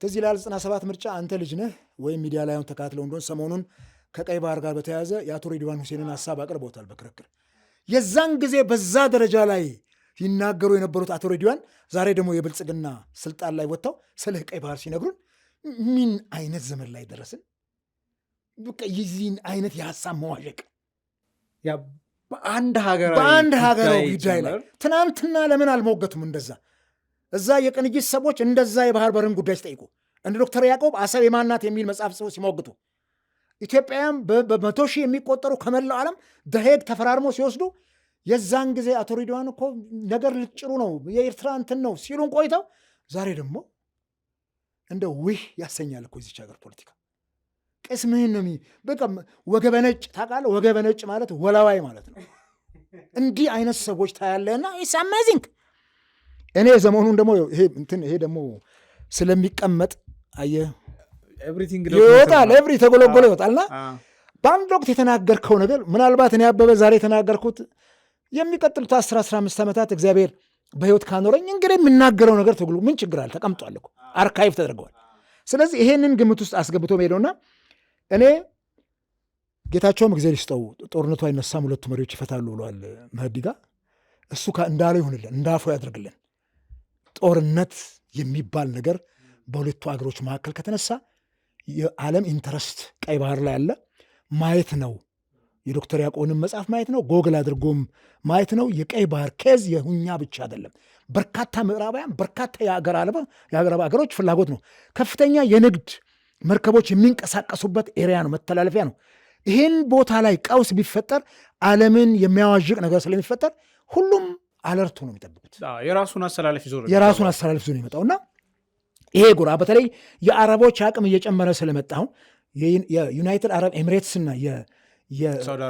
ከዚህ ላል 97 ምርጫ አንተ ልጅ ነህ ወይም ሚዲያ ላይ አሁን ተካትለው እንደሆነ ሰሞኑን ከቀይ ባህር ጋር በተያያዘ የአቶ ሬድዋን ሁሴንን ሀሳብ አቅርበውታል በክርክር። የዛን ጊዜ በዛ ደረጃ ላይ ሲናገሩ የነበሩት አቶ ሬድዋን ዛሬ ደግሞ የብልጽግና ስልጣን ላይ ወጥተው ስለ ቀይ ባህር ሲነግሩን ምን አይነት ዘመን ላይ ደረስን? በቃ የዚህን አይነት የሀሳብ መዋዠቅ በአንድ ሀገራዊ ጉዳይ ላይ ትናንትና ለምን አልሞገቱም? እንደዛ እዛ የቅንጅት ሰዎች እንደዛ የባህር በርን ጉዳይ ሲጠይቁ እንደ ዶክተር ያዕቆብ አሰብ የማናት የሚል መጽሐፍ ጽፎ ሲሞግቱ ኢትዮጵያውያን በመቶ ሺህ የሚቆጠሩ ከመላው ዓለም ደሄግ ተፈራርሞ ሲወስዱ የዛን ጊዜ አቶ ሬድዋን እኮ ነገር ልጭሩ ነው የኤርትራ እንትን ነው ሲሉን ቆይተው ዛሬ ደግሞ እንደ ውህ ያሰኛል እኮ የዚች ሀገር ፖለቲካ። ቅስምህን ነው በቃ ወገበ ነጭ ታውቃለህ? ወገበ ነጭ ማለት ወላዋይ ማለት ነው። እንዲህ አይነት ሰዎች ታያለህና ኢትስ አሜዚንግ። እኔ ዘመኑን ደግሞ ይሄ ደግሞ ስለሚቀመጥ አየህ ይወጣል፣ ኤቭሪ ተጎለጎለ ይወጣልና በአንድ ወቅት የተናገርከው ነገር ምናልባት እኔ አበበ ዛሬ የተናገርኩት የሚቀጥሉት 10-15 ዓመታት እግዚአብሔር በህይወት ካኖረኝ እንግዲህ የምናገረው ነገር ተጉሎ ምን ችግር አለ? ተቀምጧል እኮ አርካይቭ ተደርገዋል። ስለዚህ ይሄንን ግምት ውስጥ አስገብቶ ሄደውና እኔ ጌታቸውም እግዚአብሔር ይስጠው ጦርነቱ አይነሳም ሁለቱ መሪዎች ይፈታሉ ብለዋል መህዲ ጋር። እሱ እንዳለው ይሁንልን፣ እንዳፎ ያድርግልን። ጦርነት የሚባል ነገር በሁለቱ አገሮች መካከል ከተነሳ የዓለም ኢንተረስት ቀይ ባህር ላይ ያለ ማየት ነው። የዶክተር ያዕቆብንም መጽሐፍ ማየት ነው። ጎግል አድርጎም ማየት ነው። የቀይ ባህር ኬዝ የሁኛ ብቻ አይደለም። በርካታ ምዕራባውያን በርካታ የአረብ ሀገሮች ፍላጎት ነው። ከፍተኛ የንግድ መርከቦች የሚንቀሳቀሱበት ኤሪያ ነው፣ መተላለፊያ ነው። ይህን ቦታ ላይ ቀውስ ቢፈጠር ዓለምን የሚያዋዥቅ ነገር ስለሚፈጠር ሁሉም አለርቱ ነው የሚጠብቁት። የራሱን አሰላለፍ ይዞ ነው የሚመጣውና ይሄ ጎራ በተለይ የአረቦች አቅም እየጨመረ ስለመጣ አሁን የዩናይትድ አረብ ኤሚሬትስ እና የሳውዲ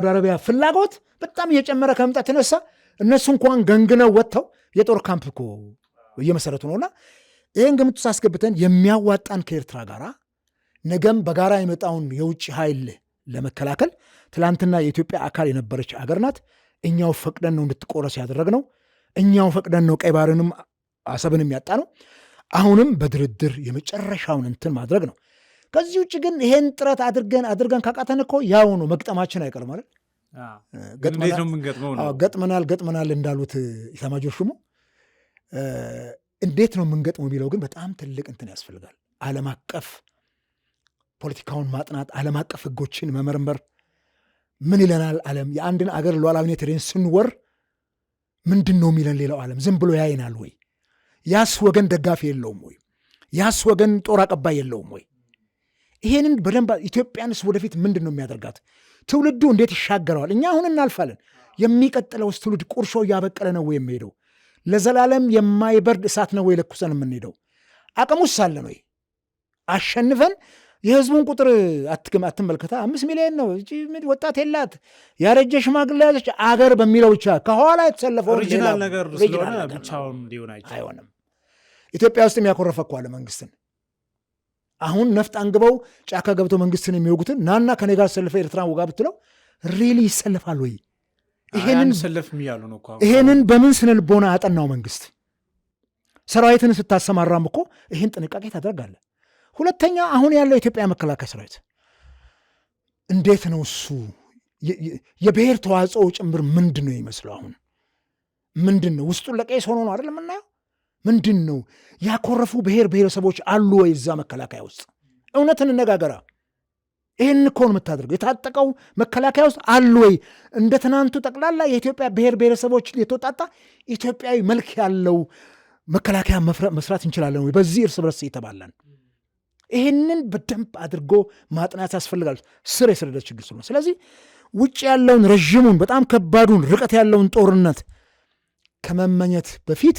አረቢያ ፍላጎት በጣም እየጨመረ ከመምጣት የተነሳ እነሱ እንኳን ገንግነው ወጥተው የጦር ካምፕ እኮ እየመሰረቱ ነውና ይህን ግምት ውስጥ አስገብተን የሚያዋጣን ከኤርትራ ጋር ነገም በጋራ የመጣውን የውጭ ኃይል ለመከላከል ትላንትና የኢትዮጵያ አካል የነበረች አገር ናት። እኛው ፈቅደን ነው እንድትቆረስ ያደረግነው። እኛው ፈቅደን ነው ቀይ ባህርንም አሰብንም ያጣ ነው። አሁንም በድርድር የመጨረሻውን እንትን ማድረግ ነው። ከዚህ ውጭ ግን ይሄን ጥረት አድርገን ካቃተን እኮ ያው ነው መግጠማችን አይቀርም አይደል? ገጥመናል እንዳሉት ኢታማዦር ሹሙ እንዴት ነው የምንገጥመው ቢለው ግን በጣም ትልቅ እንትን ያስፈልጋል። ዓለም አቀፍ ፖለቲካውን ማጥናት፣ ዓለም አቀፍ ሕጎችን መመርመር። ምን ይለናል ዓለም? የአንድን አገር ሉዓላዊነት ስንወር ምንድን ነው የሚለን ሌላው ዓለም? ዝም ብሎ ያይናል ወይ? ያስ ወገን ደጋፊ የለውም ወይ? ያስ ወገን ጦር አቀባይ የለውም ወይ? ይሄንን በደንብ ኢትዮጵያንስ ወደፊት ምንድን ነው የሚያደርጋት? ትውልዱ እንዴት ይሻገረዋል? እኛ አሁን እናልፋለን። የሚቀጥለውስ ትውልድ ቁርሾ እያበቀለ ነው ወይ የሚሄደው? ለዘላለም የማይበርድ እሳት ነው ወይ ለኩሰን የምንሄደው? አቅሙስ አለን ወይ? አሸንፈን የህዝቡን ቁጥር አትመልከታ። 5 ሚሊዮን ነው። ወጣት የላት ያረጀ ሽማግሌ ያዘች አገር በሚለው ብቻ ከኋላ የተሰለፈው ኦሪጂናል ነገር ስለሆነ ብቻውን ሊሆን አይሆንም። ኢትዮጵያ ውስጥ የሚያኮረፈ እኮ አለ መንግስትን። አሁን ነፍጥ አንግበው ጫካ ገብተው መንግስትን የሚወጉትን ናና ከኔ ጋር ሰልፈ ኤርትራን ውጋ ብትለው ሪሊ ይሰልፋል ወይ? ይሄንን በምን ስነ ልቦና ያጠናው መንግስት? ሰራዊትን ስታሰማራም እኮ ይህን ጥንቃቄ ታደርጋለህ። ሁለተኛ አሁን ያለው የኢትዮጵያ መከላከያ ሰራዊት እንዴት ነው እሱ? የብሔር ተዋጽኦ ጭምር ምንድን ነው ይመስለው? አሁን ምንድን ነው ውስጡን ለቄስ ሆኖ ነው አይደል የምናየው? ምንድን ነው ያኮረፉ ብሔረሰቦች አሉ ወይ እዛ መከላከያ ውስጥ? እውነትን እነጋገራ። ይህን እኮ ነው የምታደርገው። የታጠቀው መከላከያ ውስጥ አሉ ወይ? እንደ ትናንቱ ጠቅላላ የኢትዮጵያ ብሔረሰቦች የተወጣጣ ኢትዮጵያዊ መልክ ያለው መከላከያ መስራት እንችላለን ወይ? በዚህ እርስ በርስ የተባላን ይህንን በደንብ አድርጎ ማጥናት ያስፈልጋል። ስር የሰደደ ችግር ስለሆነ፣ ስለዚህ ውጭ ያለውን ረዥሙን በጣም ከባዱን ርቀት ያለውን ጦርነት ከመመኘት በፊት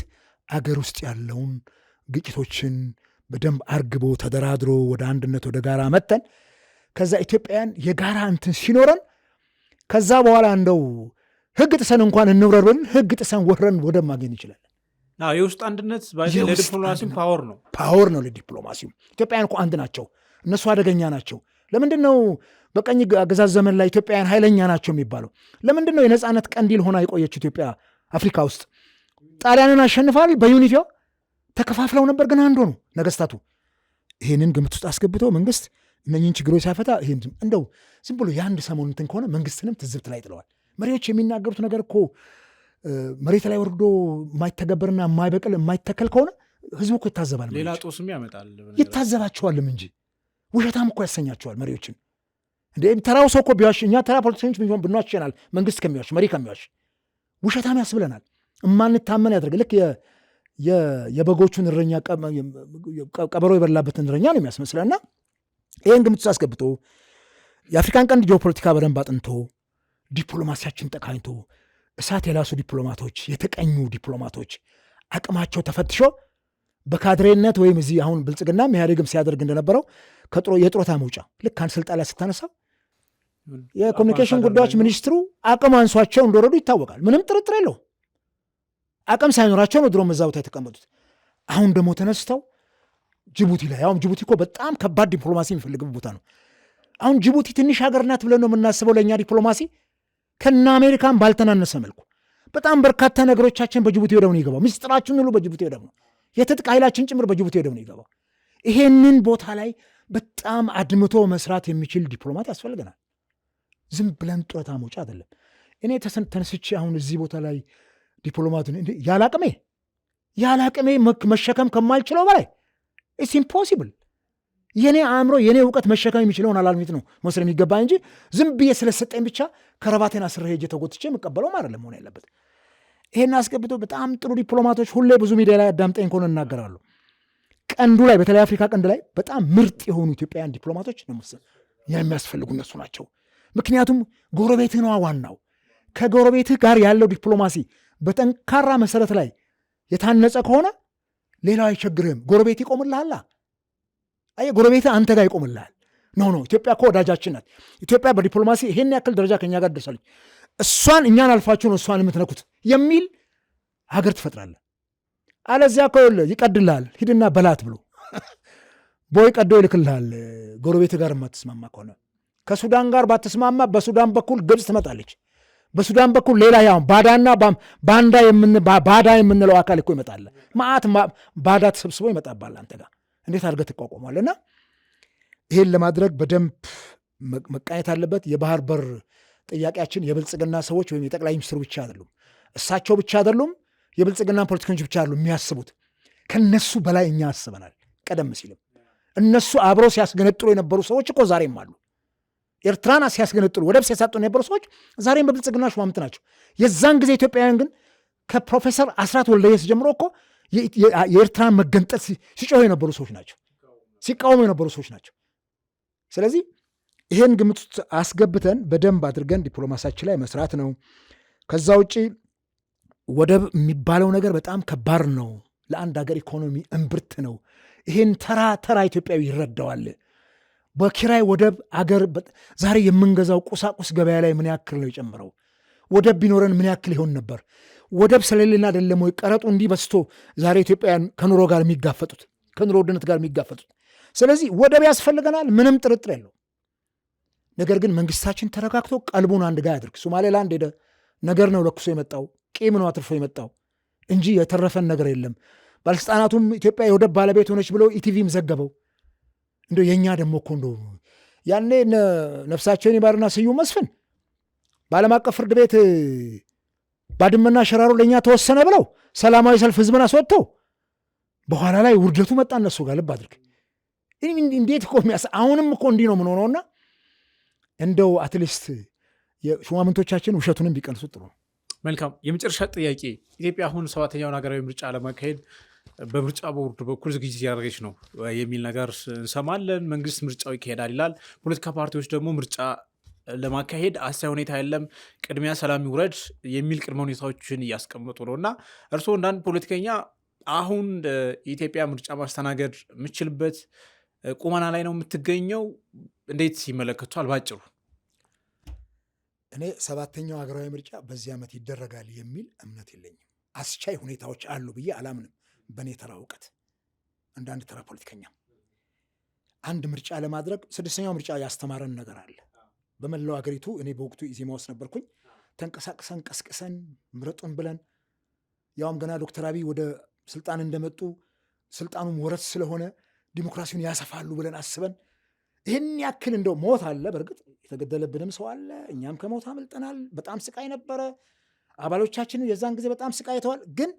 አገር ውስጥ ያለውን ግጭቶችን በደንብ አርግቦ ተደራድሮ ወደ አንድነት ወደ ጋራ መተን ከዛ ኢትዮጵያውያን የጋራ እንትን ሲኖረን ከዛ በኋላ እንደው ህግ ጥሰን እንኳን እንውረር ብለን ህግ ጥሰን ወረን ወደ ማግኘት ይችላል። የውስጥ አንድነት ለዲፕሎማሲም ፓወር ነው። ለዲፕሎማሲም ኢትዮጵያውያን እኮ አንድ ናቸው። እነሱ አደገኛ ናቸው። ለምንድን ነው በቀኝ አገዛዝ ዘመን ላይ ኢትዮጵያውያን ኃይለኛ ናቸው የሚባለው? ለምንድን ነው የነፃነት ቀንዲል ሆና የቆየችው ኢትዮጵያ አፍሪካ ውስጥ? ጣሊያንን አሸንፋል። በዩኒቲዋ ተከፋፍለው ነበር፣ ግን አንዱ ነው ነገስታቱ። ይህንን ግምት ውስጥ አስገብተው መንግስት እነኝህን ችግሮች ሳይፈታ ይህን እንደው ዝም ብሎ የአንድ ሰሞን እንትን ከሆነ መንግስትንም ትዝብት ላይ ጥለዋል። መሪዎች የሚናገሩት ነገር እኮ መሬት ላይ ወርዶ የማይተገበርና የማይበቅል የማይተከል ከሆነ ህዝቡ እኮ ይታዘባል። ሌላ ጦስም ያመጣል። ይታዘባቸዋልም እንጂ ውሸታም እኮ ያሰኛቸዋል መሪዎችን። ተራው ሰው እኮ ቢዋሽ፣ እኛ ተራ ፖለቲከኞች ብንዋሽ ይችላል። መንግስት ከሚዋሽ መሪ ከሚዋሽ ውሸታም ያስብለናል። እማንታመን ያደርግ። ልክ የበጎቹን እረኛ ቀበሮ የበላበትን እረኛ ነው የሚያስመስለና ይህን ግምት ውስጥ አስገብቶ የአፍሪካን ቀንድ ጂኦፖለቲካ በደንብ አጥንቶ ዲፕሎማሲያችን ጠቃኝቶ እሳት የላሱ ዲፕሎማቶች፣ የተቀኙ ዲፕሎማቶች አቅማቸው ተፈትሾ በካድሬነት ወይም እዚህ አሁን ብልጽግናም ኢህአዴግም ሲያደርግ እንደነበረው የጡረታ መውጫ ልክ አንድ ስልጣን ላይ ስታነሳው የኮሚኒኬሽን ጉዳዮች ሚኒስትሩ አቅም አንሷቸው እንደወረዱ ይታወቃል። ምንም ጥርጥር የለው። አቅም ሳይኖራቸው ነው ድሮም እዛ ቦታ የተቀመጡት። አሁን ደግሞ ተነስተው ጅቡቲ ላይ፣ አሁን ጅቡቲ እኮ በጣም ከባድ ዲፕሎማሲ የሚፈልግበት ቦታ ነው። አሁን ጅቡቲ ትንሽ ሀገር ናት ብለን ነው የምናስበው። ለእኛ ዲፕሎማሲ ከና አሜሪካን ባልተናነሰ መልኩ በጣም በርካታ ነገሮቻችን በጅቡቲ ወደብ ነው ይገባው። ምስጢራችን ሁሉ በጅቡቲ ወደብ ነው። የትጥቅ ኃይላችን ጭምር በጅቡቲ ወደብ ነው ይገባው። ይሄንን ቦታ ላይ በጣም አድምቶ መስራት የሚችል ዲፕሎማት ያስፈልገናል። ዝም ብለን ጡረታ መውጫ አይደለም። እኔ ተነስቼ አሁን እዚህ ቦታ ላይ ዲፕሎማቱን ያላቅሜ መሸከም ከማልችለው በላይ ኢትስ ኢምፖሲብል። የኔ አእምሮ የኔ እውቀት መሸከም የሚችለውን ኃላፊነት ነው መውሰድ የሚገባ እንጂ ዝም ብዬ ስለሰጠኝ ብቻ ከረባቴን አስሬ ሄጄ ተጎትቼ የምቀበለው አይደለም መሆን ያለበት። ይሄን አስገብቶ በጣም ጥሩ ዲፕሎማቶች ሁሌ ብዙ ሚዲያ ላይ አዳምጠኝ ከሆነ እናገራሉ። ቀንዱ ላይ በተለይ አፍሪካ ቀንድ ላይ በጣም ምርጥ የሆኑ ኢትዮጵያውያን ዲፕሎማቶች የሚያስፈልጉ እነሱ ናቸው። ምክንያቱም ጎረቤትህ ነዋ ዋናው። ከጎረቤትህ ጋር ያለው ዲፕሎማሲ በጠንካራ መሰረት ላይ የታነጸ ከሆነ ሌላው አይቸግርህም። ጎረቤት ይቆምልሃል። ጎረቤትህ አንተ ጋር ይቆምልሃል። ኖ ኢትዮጵያ እኮ ወዳጃችን ናት። ኢትዮጵያ በዲፕሎማሲ ይሄን ያክል ደረጃ ከኛ ጋር ደርሳለች። እሷን እኛን አልፋችሁ ነው እሷን የምትነኩት የሚል ሀገር ትፈጥራለህ። አለዚያ እኮ ይቀድልሃል፣ ሂድና በላት ብሎ ቦይ ቀዶ ይልክልሃል። ጎረቤት ጋር የማትስማማ ከሆነ ከሱዳን ጋር ባትስማማ በሱዳን በኩል ግብፅ ትመጣለች። በሱዳን በኩል ሌላ ያው ባዳ የምንለው አካል እኮ ይመጣል። ማአት ባዳ ተሰብስቦ ይመጣባል አንተ ጋር። እንዴት አድርገህ ትቋቋሟልና ይሄን ለማድረግ በደንብ መቃኘት አለበት። የባህር በር ጥያቄያችን የብልጽግና ሰዎች ወይም የጠቅላይ ሚኒስትሩ ብቻ አይደሉም፣ እሳቸው ብቻ አይደሉም፣ የብልጽግና ፖለቲከኞች ብቻ አይደሉም የሚያስቡት። ከነሱ በላይ እኛ አስበናል። ቀደም ሲልም እነሱ አብረው ሲያስገነጥሉ የነበሩ ሰዎች እኮ ዛሬም አሉ። ኤርትራን ሲያስገነጥሉ ወደብ ሲያሳጡ የነበሩ ሰዎች ዛሬም በብልጽግና ሹማምንት ናቸው። የዛን ጊዜ ኢትዮጵያውያን ግን ከፕሮፌሰር አስራት ወልደየስ ጀምሮ እኮ የኤርትራን መገንጠል ሲጮሁ የነበሩ ሰዎች ናቸው፣ ሲቃወሙ የነበሩ ሰዎች ናቸው። ስለዚህ ይሄን ግምት ውስጥ አስገብተን በደንብ አድርገን ዲፕሎማሲያችን ላይ መስራት ነው። ከዛ ውጭ ወደብ የሚባለው ነገር በጣም ከባድ ነው። ለአንድ ሀገር ኢኮኖሚ እምብርት ነው። ይሄን ተራ ኢትዮጵያዊ ይረዳዋል። በኪራይ ወደብ አገር ዛሬ የምንገዛው ቁሳቁስ ገበያ ላይ ምን ያክል ነው የጨመረው? ወደብ ቢኖረን ምን ያክል ይሆን ነበር? ወደብ ስለሌለን አይደለም ወይ ቀረጡ እንዲህ በስቶ ዛሬ ኢትዮጵያውያን ከኑሮ ጋር የሚጋፈጡት ከኑሮ ውድነት ጋር የሚጋፈጡት? ስለዚህ ወደብ ያስፈልገናል፣ ምንም ጥርጥር የለው። ነገር ግን መንግስታችን ተረጋግቶ ቀልቡን አንድ ጋር ያድርግ። ሶማሌላንድ ሄደ ነገር ነው ለኩሶ የመጣው ቂም ነው አትርፎ የመጣው እንጂ የተረፈን ነገር የለም። ባለስልጣናቱም ኢትዮጵያ የወደብ ባለቤት ሆነች ብለው ኢቲቪም ዘገበው። እንደ የእኛ ደግሞ እኮ እንደ ያኔ ነፍሳቸውን ይማርና ስዩም መስፍን በዓለም አቀፍ ፍርድ ቤት ባድመና ሸራሮ ለእኛ ተወሰነ ብለው ሰላማዊ ሰልፍ ህዝብን አስወጥተው በኋላ ላይ ውርደቱ መጣ እነሱ ጋር። ልብ አድርግ እንዴት እኮ አሁንም እኮ እንዲህ ነው ምን ሆነውና እንደው አትሊስት የሹማምንቶቻችን ውሸቱንም ቢቀንሱ ጥሩ ነው። መልካም። የመጨረሻ ጥያቄ፣ ኢትዮጵያ አሁን 7ኛውን ሀገራዊ ምርጫ ለማካሄድ በምርጫ ቦርድ በኩል ዝግጅት ያደረገች ነው የሚል ነገር እንሰማለን። መንግስት ምርጫው ይካሄዳል ይላል። ፖለቲካ ፓርቲዎች ደግሞ ምርጫ ለማካሄድ አሳይ ሁኔታ የለም፣ ቅድሚያ ሰላም ይውረድ የሚል ቅድመ ሁኔታዎችን እያስቀመጡ ነው እና እርስዎ እንዳንድ ፖለቲከኛ አሁን ኢትዮጵያ ምርጫ ማስተናገድ የምችልበት ቁመና ላይ ነው የምትገኘው? እንዴት ይመለከቷል? ባጭሩ እኔ 7ኛው ሀገራዊ ምርጫ በዚህ ዓመት ይደረጋል የሚል እምነት የለኝም። አስቻይ ሁኔታዎች አሉ ብዬ አላምንም። በእኔ ተራ እውቀት አንዳንድ ተራ ፖለቲከኛ አንድ ምርጫ ለማድረግ 6ኛው ምርጫ ያስተማረን ነገር አለ። በመላው ሀገሪቱ እኔ በወቅቱ ኢዜማ ውስጥ ነበርኩኝ። ተንቀሳቅሰን ቀስቅሰን ምረጡን ብለን ያውም ገና ዶክተር አብይ ወደ ስልጣን እንደመጡ ስልጣኑም ወረት ስለሆነ ዲሞክራሲውን ያሰፋሉ ብለን አስበን ይህን ያክል እንደው ሞት አለ። በእርግጥ የተገደለብንም ሰው አለ። እኛም ከሞት አመልጠናል። በጣም ስቃይ ነበረ። አባሎቻችን የዛን ጊዜ በጣም ስቃይተዋል። ግን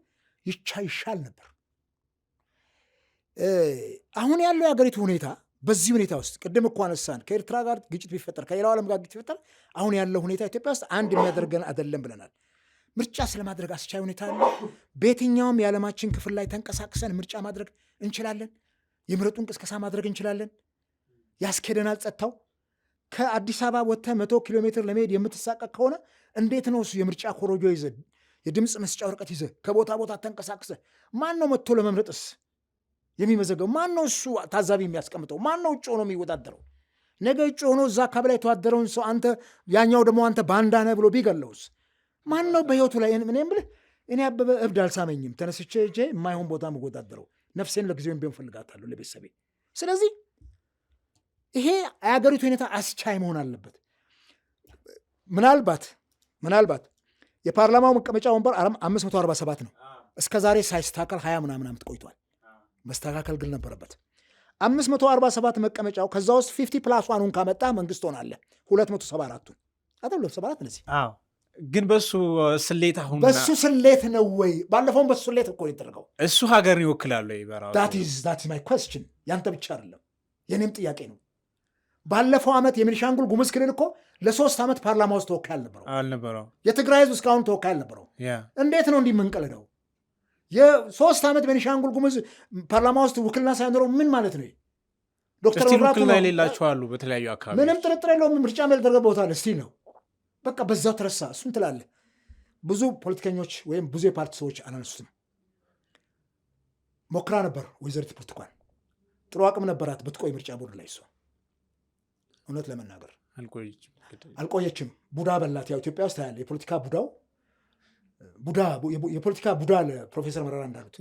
ይሻል ነበር። አሁን ያለው የሀገሪቱ ሁኔታ በዚህ ሁኔታ ውስጥ ቅድም እኮ አነሳን፣ ከኤርትራ ጋር ግጭት ቢፈጠር ከሌላው ዓለም ጋር ግጭት ቢፈጠር አሁን ያለው ሁኔታ ኢትዮጵያ ውስጥ አንድ የሚያደርገን አይደለም ብለናል። ምርጫ ስለማድረግ አስቻይ ሁኔታ አለ። በየትኛውም የዓለማችን ክፍል ላይ ተንቀሳቅሰን ምርጫ ማድረግ እንችላለን። የምረጡ እንቅስቃሴ ማድረግ እንችላለን። ያስኬደናል ጸጥታው። ከአዲስ አበባ ወጥተህ 100 ኪሎ ሜትር ለመሄድ የምትሳቀቅ ከሆነ እንዴት ነው እሱ የምርጫ ኮሮጆ ይዘህ የድምፅ መስጫ ወረቀት ይዘህ ከቦታ ቦታ ተንቀሳቅሰህ ማን ነው መጥቶ ለመምረጥስ የሚመዘገው? ማን ነው እሱ ታዛቢ የሚያስቀምጠው? ማን ነው እጩ ሆኖ የሚወዳደረው? ነገ እጩ ሆኖ እዛ አካባቢ ላይ የተዋደረውን ሰው አንተ ያኛው ደግሞ አንተ ባንዳ ነህ ብሎ ቢገለውስ ማን ነው በህይወቱ ላይ? እኔም ብልህ እኔ አበበ እብድ አልሳመኝም። ተነስቼ እጄ የማይሆን ቦታ የምወዳደረው ነፍሴን ለጊዜው ቢሆን ፈልጋታለሁ ለቤተሰቤ። ስለዚህ ይሄ የሀገሪቱ ሁኔታ አስቻይ መሆን አለበት። ምናልባት የፓርላማው መቀመጫ ወንበር 547 ነው። እስከ ዛሬ ሳይስተካከል 20 ምናምን ዓመት ቆይቷል። መስተካከል ግን ነበረበት። 547 መቀመጫው ከዛ ውስጥ 50+1 ካመጣ መንግስት ሆናለ 274ቱን አይደል? 74 እነዚህ ግን በሱ ስሌት አሁን በሱ ስሌት ነው ወይ? ባለፈውም በሱ ስሌት እኮ የተደረገው እሱ ሀገርን ይወክላሉ ወይ? that is my question። ያንተ ብቻ አይደለም የኔም ጥያቄ ነው። ባለፈው ዓመት የቤኒሻንጉል ጉሙዝ ክልል እኮ ለ3 ዓመት ፓርላማ ውስጥ ተወካይ አልነበረው። የትግራይ ህዝብ እስካሁን ተወካይ አልነበረው። እንዴት ነው እንዲህ የምንቀልደው? የ3 ዓመት ቤኒሻንጉል ጉሙዝ ፓርላማ ውስጥ ውክልና ሳይኖረው ምን ማለት ነው? ዶክተር ወራቱ ነው የሌላቸው አሉ በተለያዩ አካባቢ። ምንም ጥርጥር የለውም። ምርጫ ያልተደረገ ቦታ አለ ስቲል ነው። በቃ በዛው ተረሳ። እሱን ትላለህ። ብዙ ፖለቲከኞች ወይም ብዙ የፓርቲ ሰዎች አላነሱትም። ሞክራ ነበር ወይዘሪት ብርቱካን ጥሩ አቅም ነበራት ብትቆይ ምርጫ ቦርድ ላይ እሷ እውነት ለመናገር አልቆየችም። ቡዳ በላት። ያው ኢትዮጵያ ውስጥ ያለ የፖለቲካ የፖለቲካ ቡዳ ለፕሮፌሰር መረራ እንዳሉት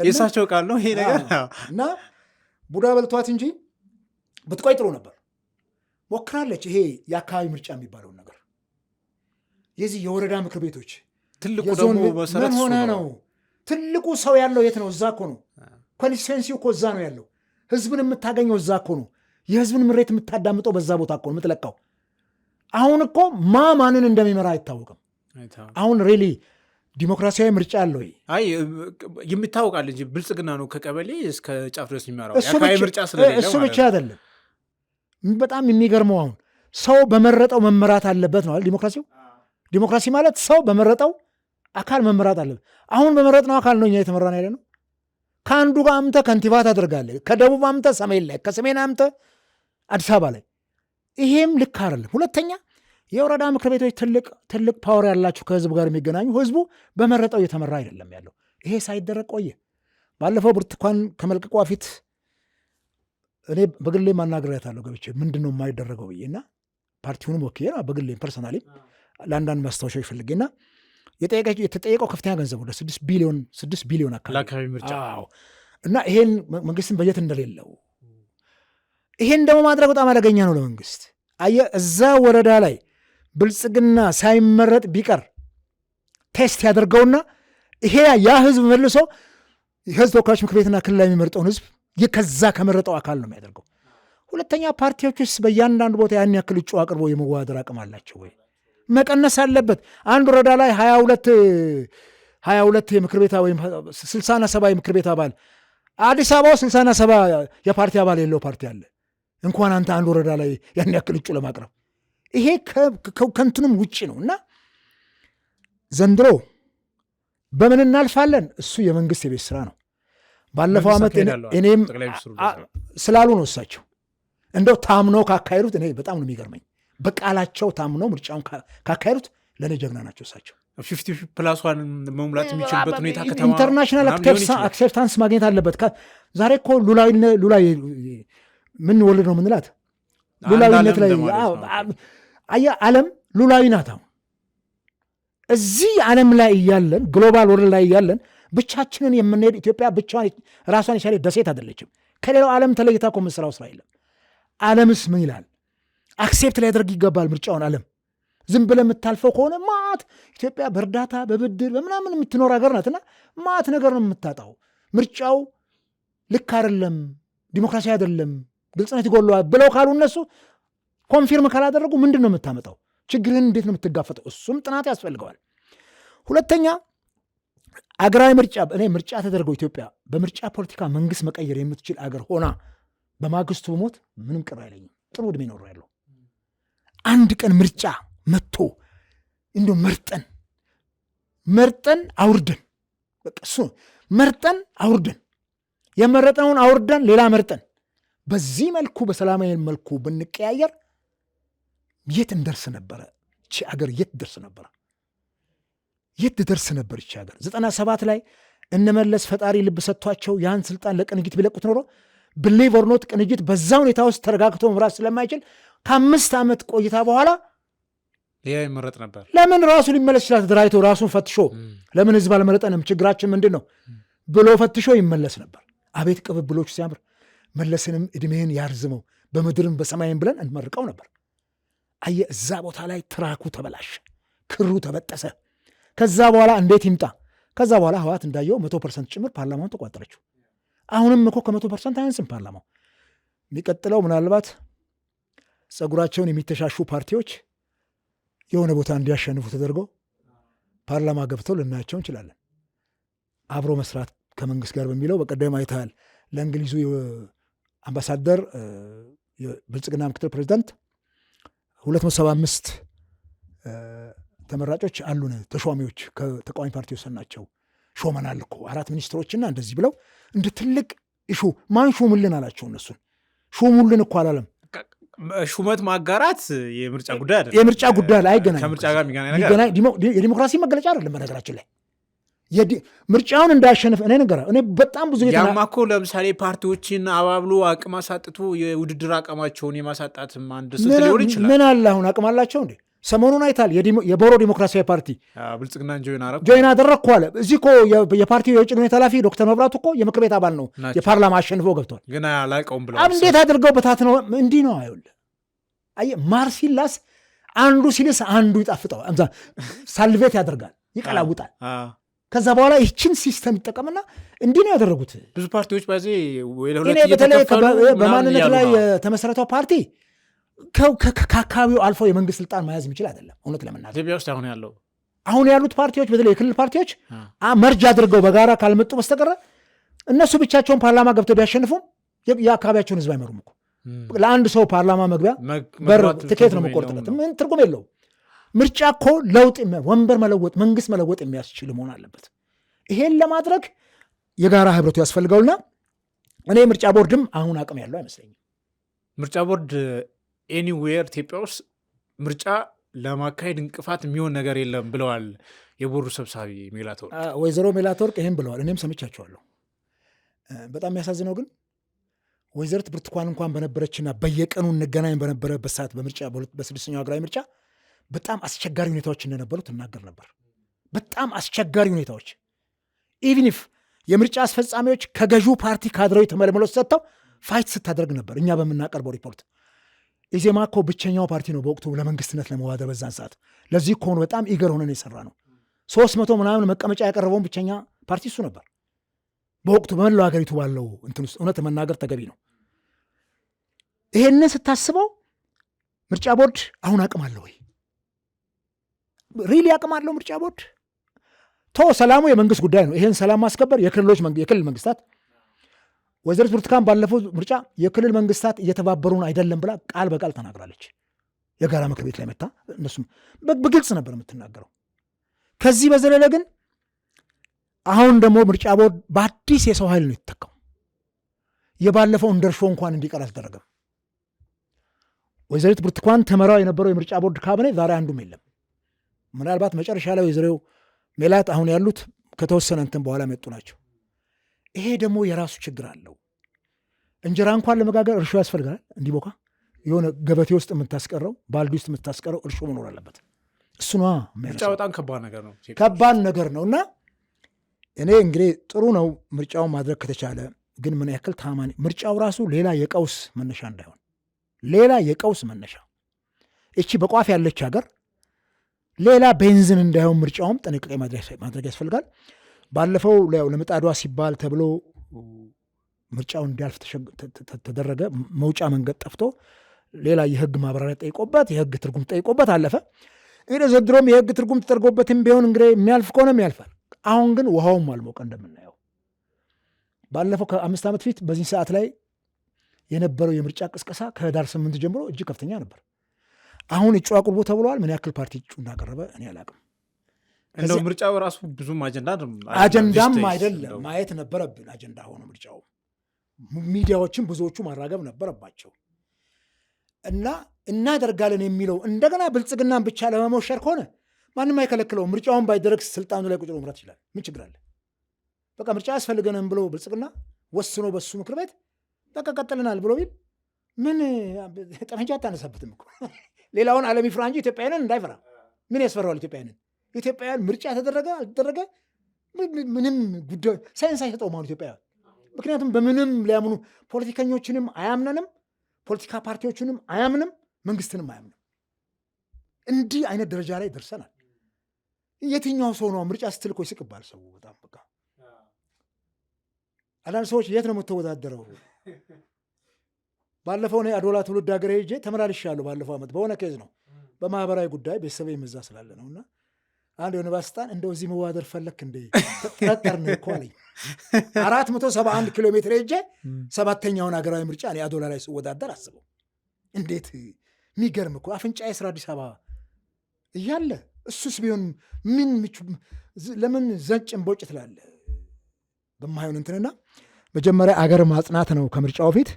የእሳቸው ቃል ነው ይሄ ነገር እና ቡዳ በልቷት እንጂ ብትቆይ ጥሩ ነበር። ሞክራለች። ይሄ የአካባቢ ምርጫ የሚባለውን ነገር የዚህ የወረዳ ምክር ቤቶች ትልቁ ደግሞ መሰረት ሆነ ነው። ትልቁ ሰው ያለው የት ነው? እዛ እኮ ነው። ኮንስቲትዌንሲው እኮ እዛ ነው ያለው። ህዝብን የምታገኘው እዛ እኮ ነው። የህዝብን ምሬት የምታዳምጠው በዛ ቦታ እኮ ነው የምትለካው። አሁን እኮ ማንን እንደሚመራ አይታወቅም። አሁን ሬሊ ዲሞክራሲያዊ ምርጫ አለው? አይ የሚታወቃል እንጂ ብልጽግና ነው ከቀበሌ እስከ ጫፍ ድረስ የሚመራው። ምርጫ ስለሌለ እሱ ብቻ አይደለም። በጣም የሚገርመው አሁን ሰው በመረጠው መመራት አለበት ነው ዲሞክራሲው። ዲሞክራሲ ማለት ሰው በመረጠው አካል መመራት አለበት። አሁን በመረጥነው አካል ነው እኛ የተመራን ያለ ነው። ከአንዱ ጋር አምተ ከንቲባ ታደርጋለህ፣ ከደቡብ አምተ ሰሜን ላይ፣ ከሰሜን አምተ አዲስ አበባ ላይ። ይሄም ልክ አይደለም። ሁለተኛ የወረዳ ምክር ቤቶች ትልቅ ፓወር ያላቸው ከህዝቡ ጋር የሚገናኙ፣ ህዝቡ በመረጠው እየተመራ አይደለም ያለው። ይሄ ሳይደረግ ቆየ። ባለፈው ብርቱካን ከመልቀቋ ፊት እኔ በግሌ ማናገሪያታለሁ ገብቼ ምንድን ነው የማይደረገው ብዬ እና ፓርቲውንም ወክዬ በግሌ ፐርሰናሊ ለአንዳንድ ማስታወሻዎች ፈልጌና የተጠየቀው ከፍተኛ ገንዘብ ወደ 6 ቢሊዮን አካባቢ ምርጫ እና ይሄን መንግስትን በጀት እንደሌለው ይሄን ደግሞ ማድረግ በጣም አደገኛ ነው ለመንግስት። አየህ እዛ ወረዳ ላይ ብልጽግና ሳይመረጥ ቢቀር ቴስት ያደርገውና ይሄ ያ ህዝብ መልሶ የህዝብ ተወካዮች ምክር ቤትና ክልል ላይ የሚመርጠውን ህዝብ ከዛ ከመረጠው አካል ነው የሚያደርገው። ሁለተኛ ፓርቲዎችስ በእያንዳንዱ ቦታ ያን ያክል እጩ አቅርቦ የመዋደር አቅም አላቸው ወይ? መቀነስ አለበት። አንድ ወረዳ ላይ 22 የምክር ቤት ወይም 60ና 70 የምክር ቤት አባል፣ አዲስ አበባ 60ና 70 የፓርቲ አባል የለው ፓርቲ አለ። እንኳን አንተ አንድ ወረዳ ላይ ያን ያክል እጩ ለማቅረብ ይሄ ከንትኑም ውጭ ነው። እና ዘንድሮ በምን እናልፋለን? እሱ የመንግስት የቤት ስራ ነው። ባለፈው ዓመት እኔም ስላሉ ነው እሳቸው እንደው ታምነው ካካሄዱት እኔ በጣም ነው የሚገርመኝ። በቃላቸው ታምነው ምርጫውን ካካሄዱት ለእኔ ጀግና ናቸው እሳቸው። 50+1 መሙላት የሚችልበት ሁኔታ ከተማ ኢንተርናሽናል አክሴፕታንስ ማግኘት አለበት። ዛሬ እኮ ሉላዊ ምን ወልድ ነው ምንላት ሉላዊነት ላይ ዓለም ሉላዊ ናት። አሁን እዚህ ዓለም ላይ እያለን ግሎባል ወርልድ ላይ እያለን ብቻችንን የምንሄድ ኢትዮጵያ ብቻዋን ራሷን የቻለ ደሴት አይደለችም። ከሌላው ዓለም ተለይታ እኮ የምትሰራው ስራ የለም። ዓለምስ ምን ይላል? አክሴፕት ሊያደርግ ይገባል ምርጫውን። ዓለም ዝም ብለህ የምታልፈው ከሆነ ማት ኢትዮጵያ በእርዳታ በብድር በምናምን የምትኖር ሀገር ናትና ማት ነገር ነው የምታጣው። ምርጫው ልክ አይደለም፣ ዲሞክራሲ አይደለም፣ ግልጽነት ይጎለዋል ብለው ካሉ እነሱ ኮንፊርም ካላደረጉ ምንድን ነው የምታመጣው? ችግርህን እንዴት ነው የምትጋፈጠው? እሱም ጥናት ያስፈልገዋል። ሁለተኛ አገራዊ ምርጫ ተደርገው ኢትዮጵያ በምርጫ ፖለቲካ መንግስት መቀየር የምትችል አገር ሆና በማግስቱ በሞት ምንም ቅር አይለኝም። ጥሩ ዕድሜ ኖር ያለው አንድ ቀን ምርጫ መጥቶ እንዶ መርጠን አውርደን በቃ እሱ መርጠን አውርደን የመረጥነውን አውርደን ሌላ መርጠን በዚህ መልኩ በሰላማዊ መልኩ ብንቀያየር የት እንደርስ ነበረ? እቺ አገር የት ደርስ ነበረ? የት ደርስ ነበር እቺ አገር? 97 ላይ እነመለስ ፈጣሪ ልብ ሰጥቷቸው ያን ስልጣን ለቅንጅት ቢለቁት ኖሮ ብሊቭ ኦር ኖት ቅንጅት በዛ ሁኔታ ውስጥ ተረጋግቶ መምራት ስለማይችል ከ5 ዓመት ቆይታ በኋላ ሌላ ይመረጥ ነበር። ለምን ራሱ ሊመለስ ይችላል። ተደራጅቶ ራሱን ፈትሾ ለምን ህዝብ አልመረጠንም፣ ችግራችን ምንድን ነው ብሎ ፈትሾ ይመለስ ነበር። አቤት ቅብብሎች ሲያምር! መለስንም እድሜህን ያርዝመው በምድርም በሰማይም ብለን እንመርቀው ነበር። አየ እዛ ቦታ ላይ ትራኩ ተበላሸ፣ ክሩ ተበጠሰ። ከዛ በኋላ እንዴት ይምጣ? ከዛ በኋላ ህወሓት እንዳየው 100% ጭምር ፓርላማውን ተቋጠረችው። አሁንም እኮ ከ100% አያንስም ፓርላማው። የሚቀጥለው ምናልባት ፀጉራቸውን የሚተሻሹ ፓርቲዎች የሆነ ቦታ እንዲያሸንፉ ተደርገው ፓርላማ ገብተው ልናያቸው እንችላለን። አብሮ መስራት ከመንግስት ጋር በሚለው በቀደም አይተሃል። ለእንግሊዙ አምባሳደር የብልጽግና ምክትል ፕሬዚዳንት 275 ተመራጮች አሉን ተሿሚዎች ከተቃዋሚ ፓርቲ ወሰናቸው ሾመናል እኮ 4 ሚኒስትሮችና እንደዚህ ብለው እንደ ትልቅ ኢሹ ማን ሹሙልን አላቸው። እነሱን ሹሙልን እኮ አላለም። ሹመት ማጋራት የምርጫ ጉዳይ አይደለም። የምርጫ ጉዳይ ላይ አይገናኝም። ከምርጫ ጋር የሚገናኝ ነገር የዲሞክራሲ መገለጫ አይደለም። በነገራችን ላይ ምርጫውን እንዳያሸንፍ እኔ ነገር እኔ በጣም ብዙ ያማ እኮ ለምሳሌ ፓርቲዎችን አባብሎ አቅም አሳጥቶ የውድድር አቅማቸውን የማሳጣት አንድ ስልት ሊሆን ይችላል። ምን አለ አሁን አቅም አላቸው እንዴ? ሰሞኑን አይታል የቦሮ ዲሞክራሲያዊ ፓርቲ ብልጽግናን ጆይን አደረግኩ አለ። እዚህ እኮ የፓርቲው የውጭ ግንኙነት ኃላፊ ዶክተር መብራቱ እኮ የምክር ቤት አባል ነው፣ የፓርላማ አሸንፎ ገብቷል። ግን አላውቀውም ብለው እንዴት አድርገው በታት ነው እንዲህ ነው። አይውልህ አየህ ማርሲላስ አንዱ ሲልስ አንዱ ይጣፍጠው ሳልቬት ያደርጋል፣ ይቀላውጣል። ከዛ በኋላ ይችን ሲስተም ይጠቀምና እንዲህ ነው ያደረጉት ብዙ ፓርቲዎች። በተለይ በማንነት ላይ የተመሰረተው ፓርቲ ከአካባቢው አልፎ የመንግስት ስልጣን መያዝ የሚችል አይደለም። እውነት ለመናገር ኢትዮጵያ ውስጥ አሁን ያሉት ፓርቲዎች በተለይ የክልል ፓርቲዎች መርጅ አድርገው በጋራ ካልመጡ በስተቀረ እነሱ ብቻቸውን ፓርላማ ገብተው ቢያሸንፉም የአካባቢያቸውን ህዝብ አይመሩም እኮ። ለአንድ ሰው ፓርላማ መግቢያ በር ትኬት ነው መቆርጥለት፣ ምን ትርጉም የለው። ምርጫ እኮ ለውጥ ወንበር መለወጥ መንግስት መለወጥ የሚያስችል መሆን አለበት። ይሄን ለማድረግ የጋራ ህብረቱ ያስፈልገውና እኔ ምርጫ ቦርድም አሁን አቅም ያለው አይመስለኝም። ምርጫ ቦርድ ኤኒዌር ኢትዮጵያ ውስጥ ምርጫ ለማካሄድ እንቅፋት የሚሆን ነገር የለም ብለዋል የቦርዱ ሰብሳቢ ሜላትወርቅ። ወይዘሮ ሜላትወርቅ ይህም ብለዋል፣ እኔም ሰምቻቸዋለሁ። በጣም የሚያሳዝነው ግን ወይዘሪት ብርቱካን እንኳን በነበረችና በየቀኑ እንገናኝ በነበረበት ሰዓት በምርጫ በስድስተኛው ሀገራዊ ምርጫ በጣም አስቸጋሪ ሁኔታዎች እንደነበሩ ትናገር ነበር። በጣም አስቸጋሪ ሁኔታዎች ኢቭን ኢፍ የምርጫ አስፈጻሚዎች ከገዢው ፓርቲ ካድሬዎች ተመልምለው ሰጥተው ፋይት ስታደርግ ነበር። እኛ በምናቀርበው ሪፖርት ኢዜማ እኮ ብቸኛው ፓርቲ ነው በወቅቱ ለመንግስትነት ለመዋደር በዛን ሰዓት። ለዚህ እኮ ነው በጣም ኢገር ሆነን የሰራ ነው። 300 ምናምን መቀመጫ ያቀረበውን ብቸኛ ፓርቲ እሱ ነበር በወቅቱ በመላው ሀገሪቱ ባለው እንትን ውስጥ። እውነት መናገር ተገቢ ነው። ይሄንን ስታስበው ምርጫ ቦርድ አሁን አቅም አለው ወይ? ሪሊ አቅም አለው ምርጫ ቦርድ? ሰላሙ የመንግስት ጉዳይ ነው። ይሄን ሰላም ማስከበር የክልል መንግስታት። ወይዘሪት ብርቱካን ባለፈው ምርጫ የክልል መንግስታት እየተባበሩን አይደለም ብላ ቃል በቃል ተናግራለች። የጋራ ምክር ቤት ላይ መታ እነሱም በግልጽ ነበር የምትናገረው። ከዚህ በዘለለ ግን አሁን ደግሞ ምርጫ ቦርድ በአዲስ የሰው ኃይል ነው የተተካው። የባለፈው እንደርሾ እንኳን እንዲቀር አልተደረገም። ወይዘሪት ብርቱካን ተመራው የነበረው የምርጫ ቦርድ ካቢኔ ዛሬ አንዱም የለም። ምናልባት መጨረሻ ላይ ወይዘሮ ሜላት አሁን ያሉት ከተወሰነ እንትን በኋላ መጡ ናቸው። ይሄ ደግሞ የራሱ ችግር አለው። እንጀራ እንኳን ለመጋገር እርሾ ያስፈልጋል። እንዲቦካ የሆነ ገበቴ ውስጥ የምታስቀረው ባልዲ ውስጥ የምታስቀረው እርሾ መኖር አለበት። እሱኗ ምርጫ በጣም ከባድ ነገር ነው። እና እኔ እንግዲህ ጥሩ ነው ምርጫውን ማድረግ ከተቻለ፣ ግን ምን ያክል ታማኒ ምርጫው ራሱ ሌላ የቀውስ መነሻ እንዳይሆን፣ ሌላ የቀውስ መነሻ እቺ በቋፍ ያለች ሀገር ሌላ ቤንዚን እንዳይሆን ምርጫውም ጥንቃቄ ማድረግ ያስፈልጋል። ባለፈው ለምጣዷ ሲባል ተብሎ ምርጫው እንዲያልፍ ተደረገ። መውጫ መንገድ ጠፍቶ ሌላ የህግ ማብራሪያ ጠይቆበት የህግ ትርጉም ጠይቆበት አለፈ። እንግዲህ ዘድሮም የህግ ትርጉም ተደርጎበትም ቢሆን እንግዲህ የሚያልፍ ከሆነም ያልፋል። አሁን ግን ውሃውም አልሞቀ እንደምናየው። ባለፈው ከ5 ዓመት ፊት በዚህ ሰዓት ላይ የነበረው የምርጫ ቅስቀሳ ከህዳር 8 ጀምሮ እጅግ ከፍተኛ ነበር። አሁን እጩ አቅርቦ ተብለዋል። ምን ያክል ፓርቲ እጩ እንዳቀረበ እኔ አላቅም። እንደው ምርጫው ራሱ ብዙም አጀንዳም አይደለም ማየት ነበረብን። አጀንዳ ሆነ ምርጫው ሚዲያዎችን ብዙዎቹ ማራገብ ነበረባቸው። እና እናደርጋለን የሚለው እንደገና ብልጽግናን ብቻ ለመሞሸር ከሆነ ማንም አይከለክለውም። ምርጫውን ባይደረግ ስልጣኑ ላይ ቁጭ ብሎ መምራት ይችላል። ምን ችግር አለ? በቃ ምርጫ ያስፈልገንም ብሎ ብልጽግና ወስኖ በሱ ምክር ቤት በቃ ቀጥልናል ብሎ ቢል ምን ጠመንጃ አታነሳበትም እኮ። ሌላውን ዓለም ይፍራ እንጂ ኢትዮጵያውያንን እንዳይፈራ። ምን ያስፈራዋል ኢትዮጵያውያንን? ኢትዮጵያውያን ምርጫ ተደረገ አልተደረገ ምንም ጉዳይ ሳይንስ አይሰጠውም አሁን ኢትዮጵያውያን። ምክንያቱም በምንም ሊያምኑ ፖለቲከኞችንም አያምነንም፣ ፖለቲካ ፓርቲዎችንም አያምንም፣ መንግስትንም አያምንም። እንዲህ አይነት ደረጃ ላይ ደርሰናል። የትኛው ሰው ነው ምርጫ ስትል እኮ ይስቅባል ሰው በጣም በቃ። አንዳንድ ሰዎች የት ነው የምትወዳደረው? ባለፈው እኔ አዶላ ትውልድ ሀገር ሄጄ ተመላልሻለሁ። ባለፈው ዓመት በሆነ ኬዝ ነው በማህበራዊ ጉዳይ ቤተሰብ የመዛ ስላለ ነው። እና አንድ የሆነ ባለስልጣን እንደው እዚህ መዋደር ፈለክ እንደ ተጠረጠርን እኮ አለኝ። 471 ኪሎ ሜትር ሄጄ 7ኛውን ሀገራዊ ምርጫ እኔ አዶላ ላይ ስወዳደር አስበው። እንዴት የሚገርም እኮ አፍንጫዬ ስራ አዲስ አበባ እያለ እሱስ ቢሆን ምን ለምን ዘጭ እንቦጭ ትላለ በማይሆን እንትንና መጀመሪያ አገር ማጽናት ነው ከምርጫው ፊት።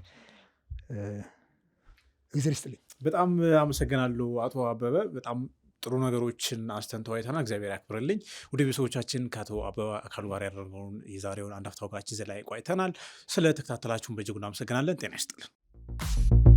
እግዚአብሔር ይስጥልኝ። በጣም አመሰግናለሁ አቶ አበበ። በጣም ጥሩ ነገሮችን አስተንተው አይተናል። እግዚአብሔር ያክብርልኝ። ወደ ቤተሰቦቻችን ከአቶ አበበ አካሉ ጋር ያደረገውን የዛሬውን አንድ አፍታ ወጋችን ዘላይ ቆይተናል። ስለ ተከታተላችሁን በእጅጉ እናመሰግናለን። ጤና ይስጥልን።